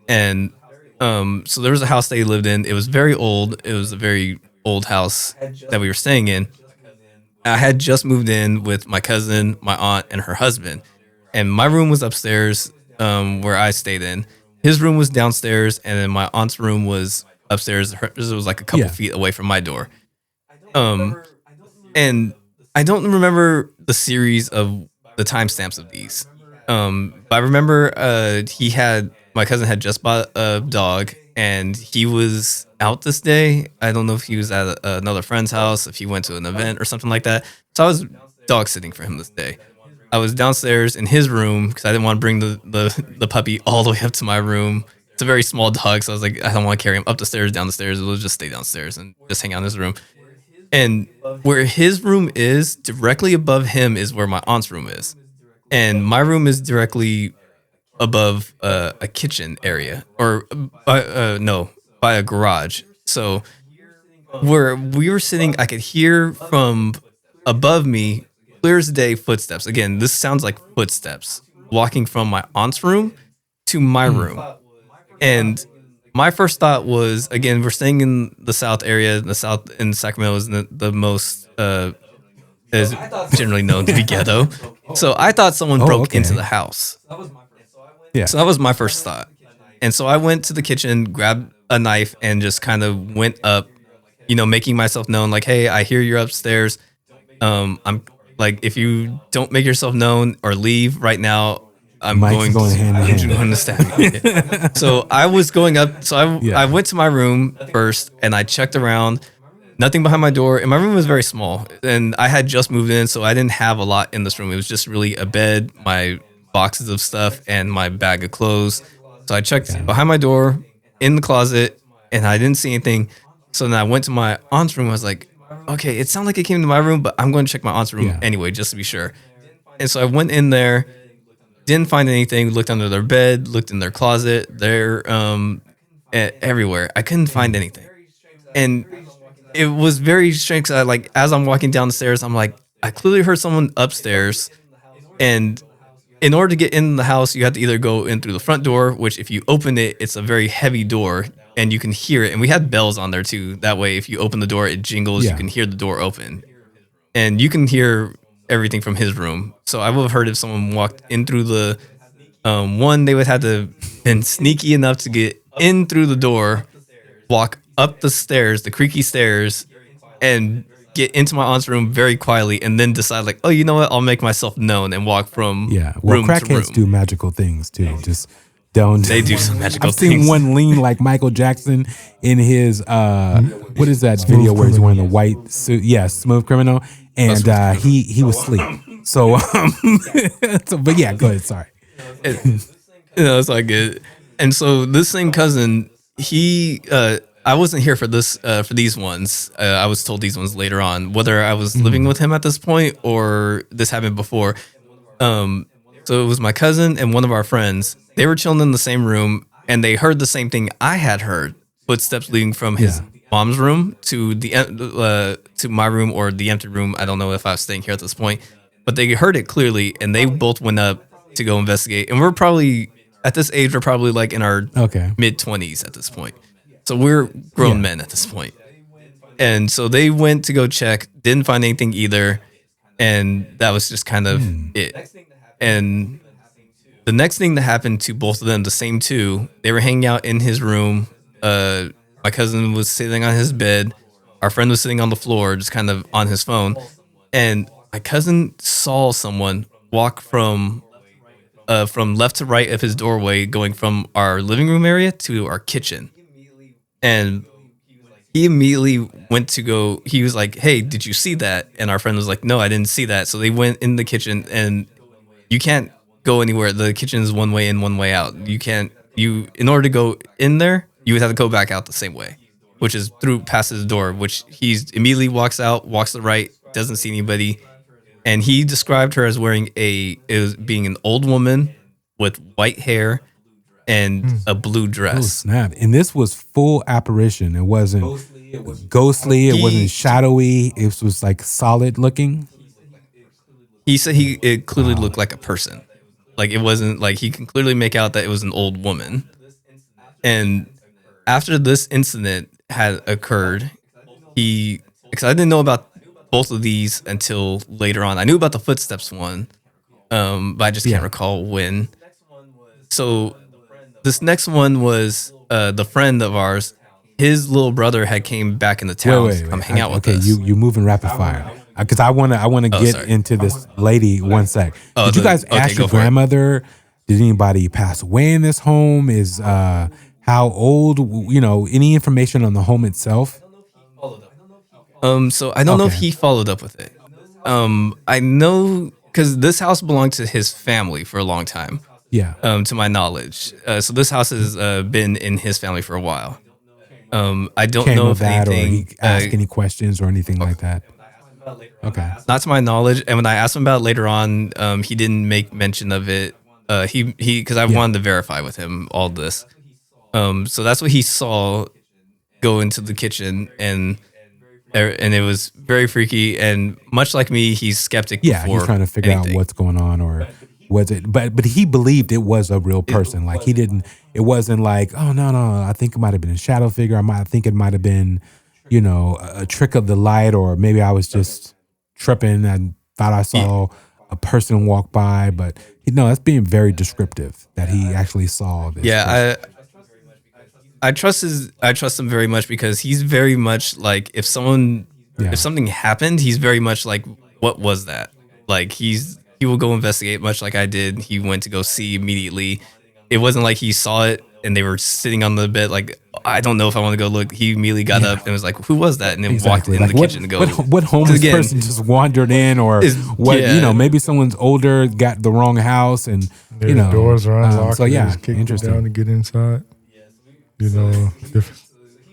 and so there was a house they lived in. It was very old. It was a very old house that we were staying in. I had just moved in with my cousin, my aunt, and her husband, and my room was upstairs, where I stayed in. His room was downstairs, and then my aunt's room was upstairs. Hers was like a couple Yeah. feet away from my door. And I don't remember the series of the timestamps of these. But I remember my cousin had just bought a dog, and he was out this day. I don't know if he was at another friend's house, if he went to an event or something like that. So I was dog sitting for him this day. I was downstairs in his room because I didn't want to bring the puppy all the way up to my room. It's a very small dog, so I was like, I don't want to carry him up the stairs, down the stairs. We'll just stay downstairs and just hang out in his room. And where his room is, directly above him is where my aunt's room is. And my room is directly above a kitchen area, or by a garage. So where we were sitting, I could hear from above me, clear as day, footsteps. Again, this sounds like footsteps walking from my aunt's room to my room. And my first thought was, again, we're staying in the South area. The South in Sacramento is the most is generally known to be ghetto. So I thought someone broke into the house. Yeah. So that was my first thought. And so I went to the kitchen, grabbed a knife, and just kind of went up, making myself known, like, hey, I hear you're upstairs. I'm like, if you don't make yourself known or leave right now, I'm Mike's going hand in hand. going to stab you. So I was going up. So I went to my room first, and I checked around. Nothing behind my door. And my room was very small. And I had just moved in, so I didn't have a lot in this room. It was just really a bed, my boxes of stuff, and my bag of clothes. So I checked behind my door, in the closet, and I didn't see anything. So then I went to my aunt's room. I was like, okay, it sounded like it came to my room, but I'm going to check my aunt's room anyway, just to be sure. And so I went in there, didn't find anything, looked under their bed, looked in their closet, everywhere. I couldn't find anything. And it was very strange. As I'm walking down the stairs, I'm like, I clearly heard someone upstairs. And in order to get in the house, you have to either go in through the front door, which if you open it, it's a very heavy door and you can hear it. And we had bells on there too. That way, if you open the door, it jingles. Yeah. You can hear the door open. And you can hear everything from his room. So I would have heard if someone walked in through the they would have to been sneaky enough to get in through the door, walk up the stairs, the creaky stairs, and get into my aunt's room very quietly, and then decide like, oh, you know what? I'll make myself known and walk from room to room. Crackheads do magical things too. Just don't. They do some magical I've things. seen one lean like Michael Jackson in his what is that video where he's wearing the white suit? Yeah, Smooth Criminal, and he was asleep. So, but yeah, go ahead. Sorry. It's like it. And so this same cousin, I wasn't here for this for these ones. I was told these ones later on, whether I was living with him at this point or this happened before. So it was my cousin and one of our friends. They were chilling in the same room, and they heard the same thing I had heard: footsteps leading from his mom's room to to my room or the empty room. I don't know if I was staying here at this point, but they heard it clearly, and they both went up to go investigate. And we're probably at this age, we're probably like in our mid-20s at this point. So we're grown men at this point. And so they went to go check, didn't find anything either. And that was just kind of it. And the next thing that happened to both of them, the same two, they were hanging out in his room. My cousin was sitting on his bed. Our friend was sitting on the floor, just kind of on his phone. And my cousin saw someone walk from left to right of his doorway, going from our living room area to our kitchen. And he immediately went to go, he was like, hey, did you see that? And our friend was like, no, I didn't see that. So they went in the kitchen, and you can't go anywhere. The kitchen is one way in, one way out. In order to go in there, you would have to go back out the same way, which is through past his door, which he immediately walks out, walks to the right, doesn't see anybody. And he described her as being an old woman with white hair and a blue dress. Oh, snap. And this was full apparition. It wasn't ghostly. It wasn't shadowy. It was like solid looking. He said it clearly looked like a person. Like it wasn't like he can clearly make out that it was an old woman. And after this incident had occurred, because I didn't know about both of these until later on. I knew about the footsteps one, but I just can't recall when. So this next one was the friend of ours. His little brother had came back in the town to come hang out with us. Okay, you moving rapid fire because I want to get into this lady one sec. Did you guys ask your grandmother? Did anybody pass away in this home? Is how old? Any information on the home itself? So I don't know if he followed up with it. I know because this house belonged to his family for a long time. Yeah. To my knowledge, so this house has been in his family for a while. I don't know if anything. Or he asked any questions or anything like that. Okay. Not to my knowledge. And when I asked him about it later on, he didn't make mention of it. He because I wanted to verify with him all this. So that's what he saw go into the kitchen and it was very freaky. And much like me, he's skeptic. Yeah, he's trying to figure out what's going on or was it. But he believed it was a real person. Like he didn't. It wasn't like, oh no, I think it might have been a shadow figure. I think it might have been, a trick of the light, or maybe I was just tripping and thought I saw a person walk by. But that's being very descriptive that he actually saw this. Yeah, I trust him very much because he's very much like if something happened, he's very much like, what was that? Like he will go investigate, much like I did. He went to go see immediately. It wasn't like he saw it and they were sitting on the bed like, I don't know if I want to go look. He immediately got up and was like, who was that? And then walked in the kitchen to go. What homeless person just wandered in or maybe someone's older, got the wrong house and, the doors are unlocked. So yeah, kicked interesting. Down to get inside.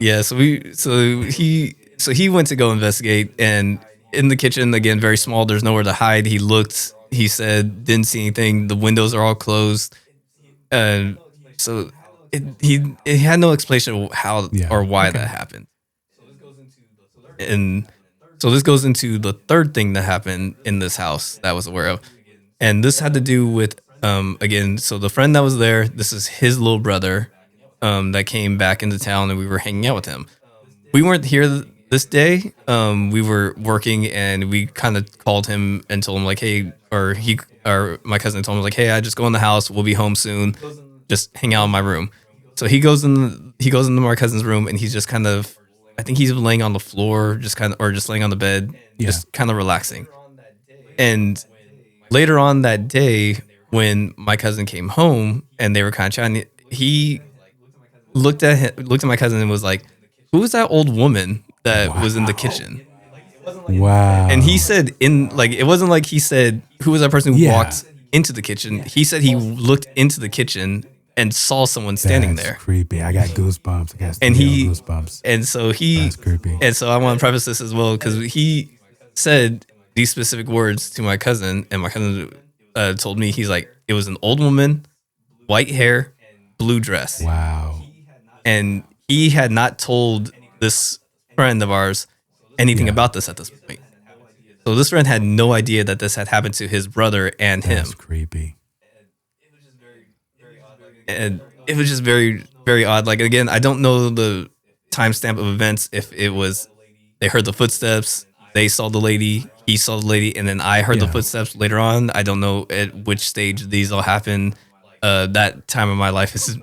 Yeah, so he went to go investigate, and in the kitchen, again, very small, there's nowhere to hide. He looked, he said, didn't see anything. The windows are all closed. So it had no explanation of how or why that happened. And so this goes into the third thing that happened in this house that I was aware of. And this had to do with, again, so the friend that was there, this is his little brother that came back into town, and we were hanging out with him. We weren't here this day. We were working, and we kind of called him and told him like, hey, or my cousin told him like, hey, I just go in the house. We'll be home soon. Just hang out in my room. So he goes into my cousin's room, and he's just kind of, I think he's laying on the floor, just laying on the bed, just kind of relaxing. And later on that day, when my cousin came home and they were kind of chatting, he looked at my cousin and was like, who was that old woman that was in the kitchen? Wow. And he said it wasn't like he said, who was that person who walked into the kitchen? He said he looked into the kitchen and saw someone standing there. Creepy. I got goosebumps. Goosebumps. And so That's creepy. And so I want to preface this as well, because he said these specific words to my cousin, and my cousin told me, he's like, it was an old woman, white hair, blue dress. Wow. And he had not told this friend of ours anything about this at this point. So this friend had no idea that this had happened to his brother and him. That's creepy. And it was just very, very odd. Like, again, I don't know the timestamp of events. If it was, they heard the footsteps, they saw the lady, he saw the lady, and then I heard the footsteps later on. I don't know at which stage these all happened. That time of my life is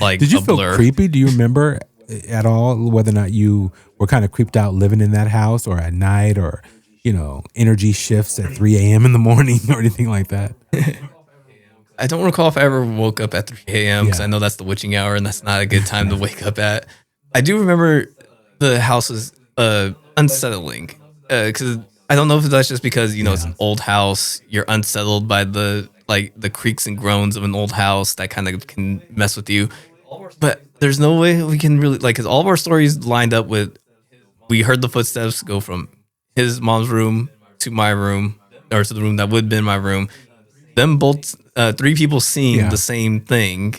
like Did you a feel blur. creepy? Do you remember at all whether or not you were kind of creeped out living in that house or at night or, energy shifts at 3 a.m. in the morning or anything like that? I don't recall if I ever woke up at 3 a.m. because I know that's the witching hour and that's not a good time to wake up at. I do remember the house was unsettling because I don't know if that's just because, it's an old house. You're unsettled by the creaks and groans of an old house that kind of can mess with you. But there's no way we can really, because all of our stories lined up with, we heard the footsteps go from his mom's room to my room, or to the room that would have been my room. Them both, three people seeing the same thing.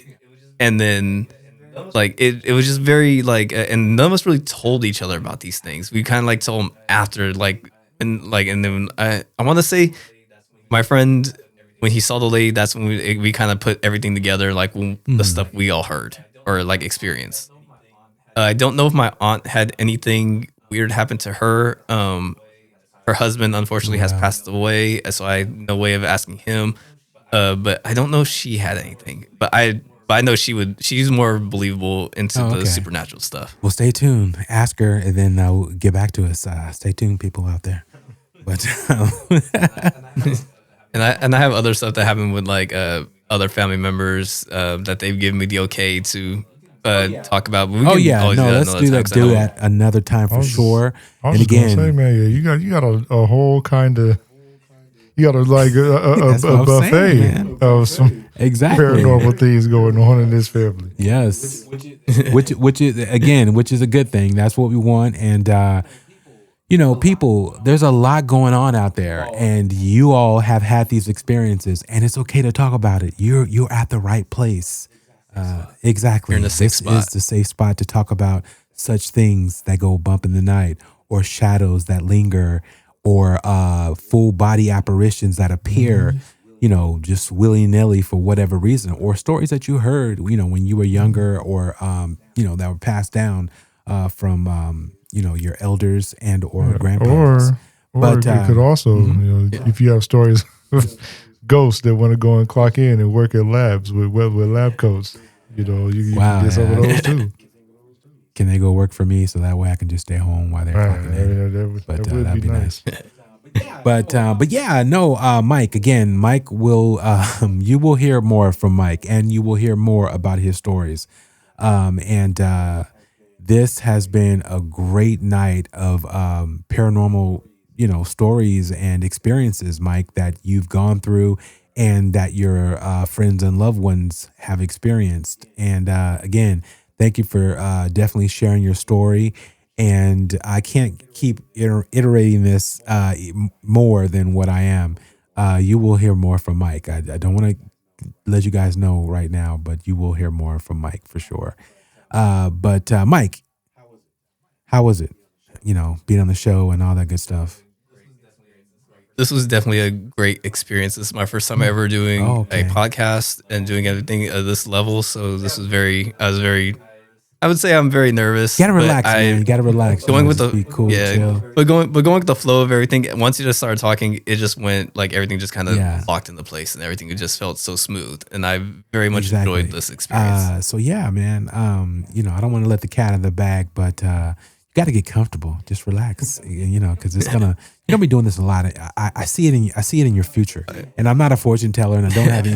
And then, it was just very, and none of us really told each other about these things. We kind of, told them after, and then I want to say my friend, when he saw the lady, that's when we kind of put everything together, the stuff we all heard or experienced. I don't know if my aunt had anything weird happen to her. Her husband, unfortunately, has passed away, so I had no way of asking him. But I don't know if she had anything. But I know she would. She's more believable into the supernatural stuff. Well, stay tuned. Ask her, and then get back to us. Stay tuned, people out there. But and I have other stuff that happened with like other family members that they've given me the okay to talk about. But we can always let's do that. Do that another time for sure. And again, say, man, you got a whole kind of. You got like a buffet of some paranormal things going on in this family. Yes, which is a good thing. That's what we want. And people, there's a lot going on out there, and you all have had these experiences, and it's okay to talk about it. You're at the right place. Exactly. You're in a safe spot. This is the safe spot to talk about such things that go bump in the night, or shadows that linger, or full body apparitions that appear, just willy-nilly for whatever reason, or stories that you heard, when you were younger, or, that were passed down from, your elders and or grandparents. But you could also, if you have stories of ghosts that want to go and clock in and work at labs with lab coats, you can get some of those too. Can they go work for me so that way I can just stay home while they're clocking in? That'd be nice. Mike, again, Mike will, you will hear more from Mike, and you will hear more about his stories. This has been a great night of paranormal, stories and experiences, Mike, that you've gone through and that your friends and loved ones have experienced. And again, thank you for definitely sharing your story. And I can't keep iterating this more than what I am. You will hear more from Mike. I don't want to let you guys know right now, but you will hear more from Mike for sure. But Mike, how was it? Being on the show and all that good stuff. This was definitely a great experience. This is my first time ever doing a podcast and doing everything at this level. So this was I would say I'm very nervous. You gotta relax, man. You gotta relax. Going with cool, chill. but going with the flow of everything. Once you just started talking, it just went like everything just kind of locked into place, and everything just felt so smooth. And I very much enjoyed this experience. So yeah, man. I don't want to let the cat out of the bag, but you got to get comfortable. Just relax, because it's you're gonna be doing this a lot. I see it in your future, and I'm not a fortune teller, and I don't have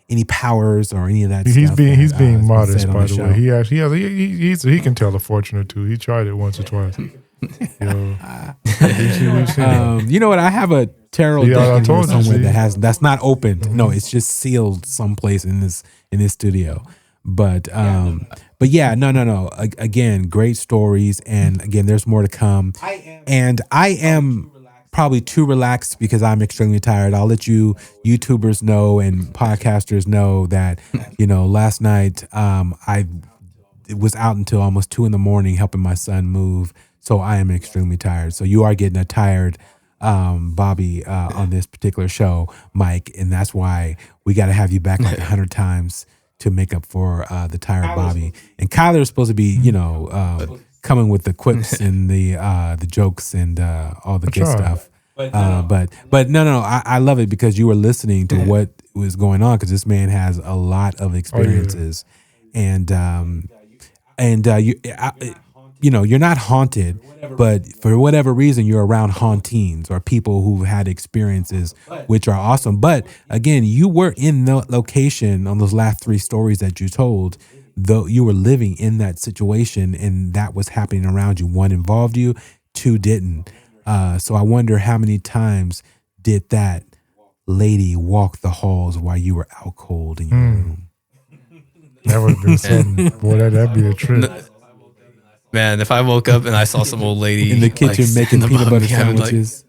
any powers or any of that. He's stuff being modest, by the way. He can tell a fortune or two. He tried it once or twice. You know what? I have a tarot deck in here somewhere that's not open. Mm-hmm. No, it's just sealed someplace in this studio. But yeah, no. Again, great stories, and again, there's more to come. I am probably too relaxed because I'm extremely tired. I'll let you YouTubers know and podcasters know that, last night I was out until almost 2 a.m. helping my son move. So I am extremely tired. So you are getting a tired Bobby on this particular show, Mike. And that's why we got to have you back like 100 times to make up for the tired Bobby. And Kyler is supposed to be, coming with the quips and the jokes and all the good stuff. But no, I love it because you were listening to what was going on, because this man has a lot of experiences, and you're not haunted, but for whatever reason you're around hauntings or people who've had experiences which are awesome. But again, you were in the location on those last 3 stories that you told. Though you were living in that situation and that was happening around you. 1 involved you, 2 didn't. So I wonder how many times did that lady walk the halls while you were out cold in your room? That would have been something. Boy, that'd be a trip. Man, if I woke up and I saw some old lady in the kitchen making peanut butter sandwiches.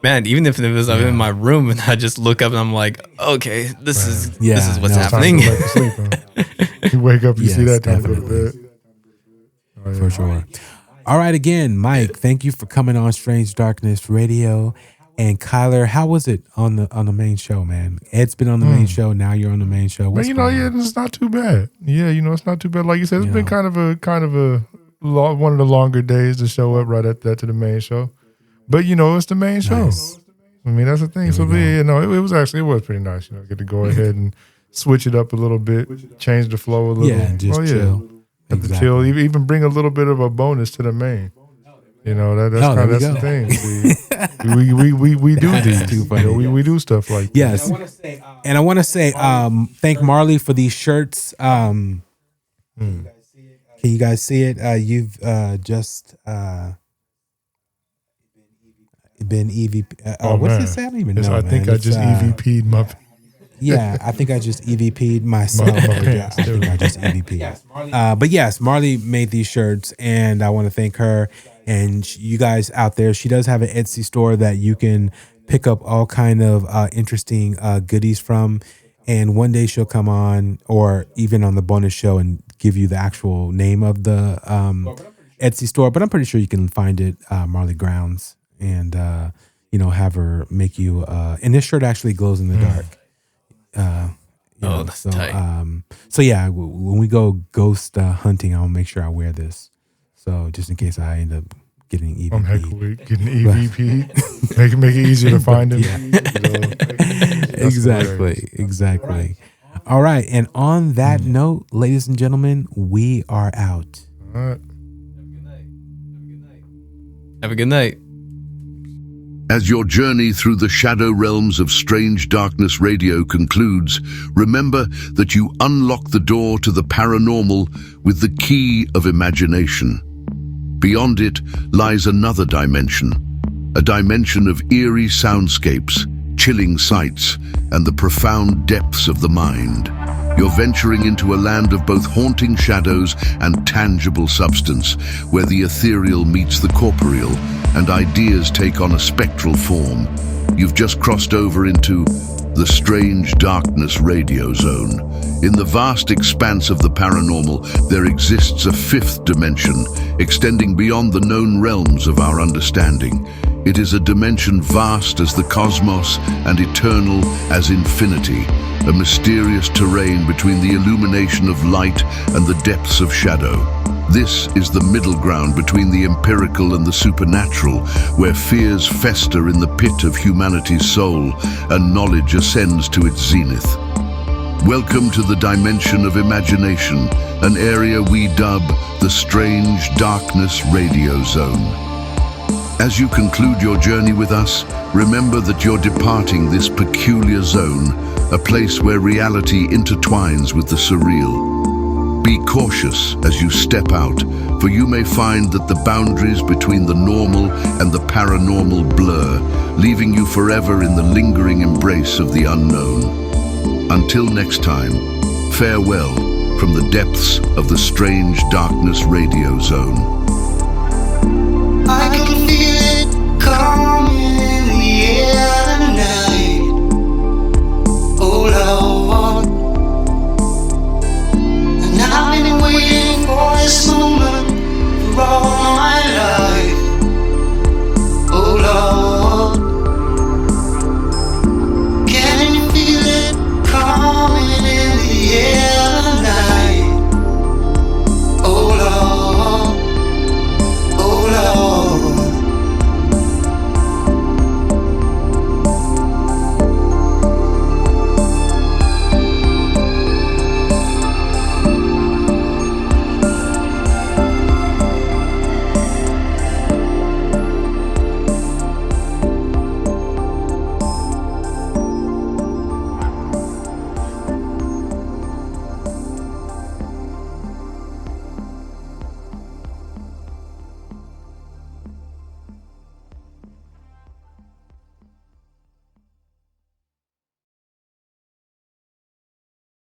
Man, even if it was in my room and I just look up and I'm like, okay, this is what's happening. You wake up, you see that time to go to bed. For sure. All right, again, Mike, thank you for coming on Strange Darkness Radio. And Kyler, how was it on the main show, man? Ed's been on the main show. Now you're on the main show. What's it's not too bad. Yeah, it's not too bad. Like you said, it's been kind of a one of the longer days to show up right at that to the main show. But it's the main show. Nice. I mean, that's the thing. So it was pretty nice. Get to go ahead and switch it up a little bit, change the flow a little. Yeah, and just chill. Have to chill. Even bring a little bit of a bonus to the main. That's the thing. We do these. We do stuff like that. Yes. And I want to say thank Marley for these shirts. Can you guys see it? You've just been EVP. What does it say? I don't even know. I think I just EVP'd my. Yeah, I think I just EVP'd myself. I think I just EVP'd. But yes, Marley made these shirts, and I want to thank her and you guys out there. She does have an Etsy store that you can pick up all kind of interesting goodies from. And one day she'll come on, or even on the bonus show, and give you the actual name of the Etsy store. But I'm pretty sure you can find it, Marley Grounds, and have her make you. And this shirt actually glows in the dark. That's tight. So yeah, when we go ghost hunting, I'll make sure I wear this. So just in case I end up getting EVP. I'm heckling getting EVP. make it easier to find him. Exactly. All right, and on that note, ladies and gentlemen, we are out. All right. Have a good night. As your journey through the shadow realms of Strange Darkness Radio concludes, remember that you unlock the door to the paranormal with the key of imagination. Beyond it lies another dimension, a dimension of eerie soundscapes, chilling sights, and the profound depths of the mind. You're venturing into a land of both haunting shadows and tangible substance, where the ethereal meets the corporeal, and ideas take on a spectral form. You've just crossed over into the Strange Darkness Radio Zone. In the vast expanse of the paranormal, there exists a fifth dimension, extending beyond the known realms of our understanding. It is a dimension vast as the cosmos and eternal as infinity, a mysterious terrain between the illumination of light and the depths of shadow. This is the middle ground between the empirical and the supernatural, where fears fester in the pit of humanity's soul and knowledge ascends to its zenith. Welcome to the dimension of imagination, an area we dub the Strange Darkness Radio Zone. As you conclude your journey with us, remember that you're departing this peculiar zone, a place where reality intertwines with the surreal. Be cautious as you step out, for you may find that the boundaries between the normal and the paranormal blur, leaving you forever in the lingering embrace of the unknown. Until next time, farewell from the depths of the Strange Darkness Radio Zone.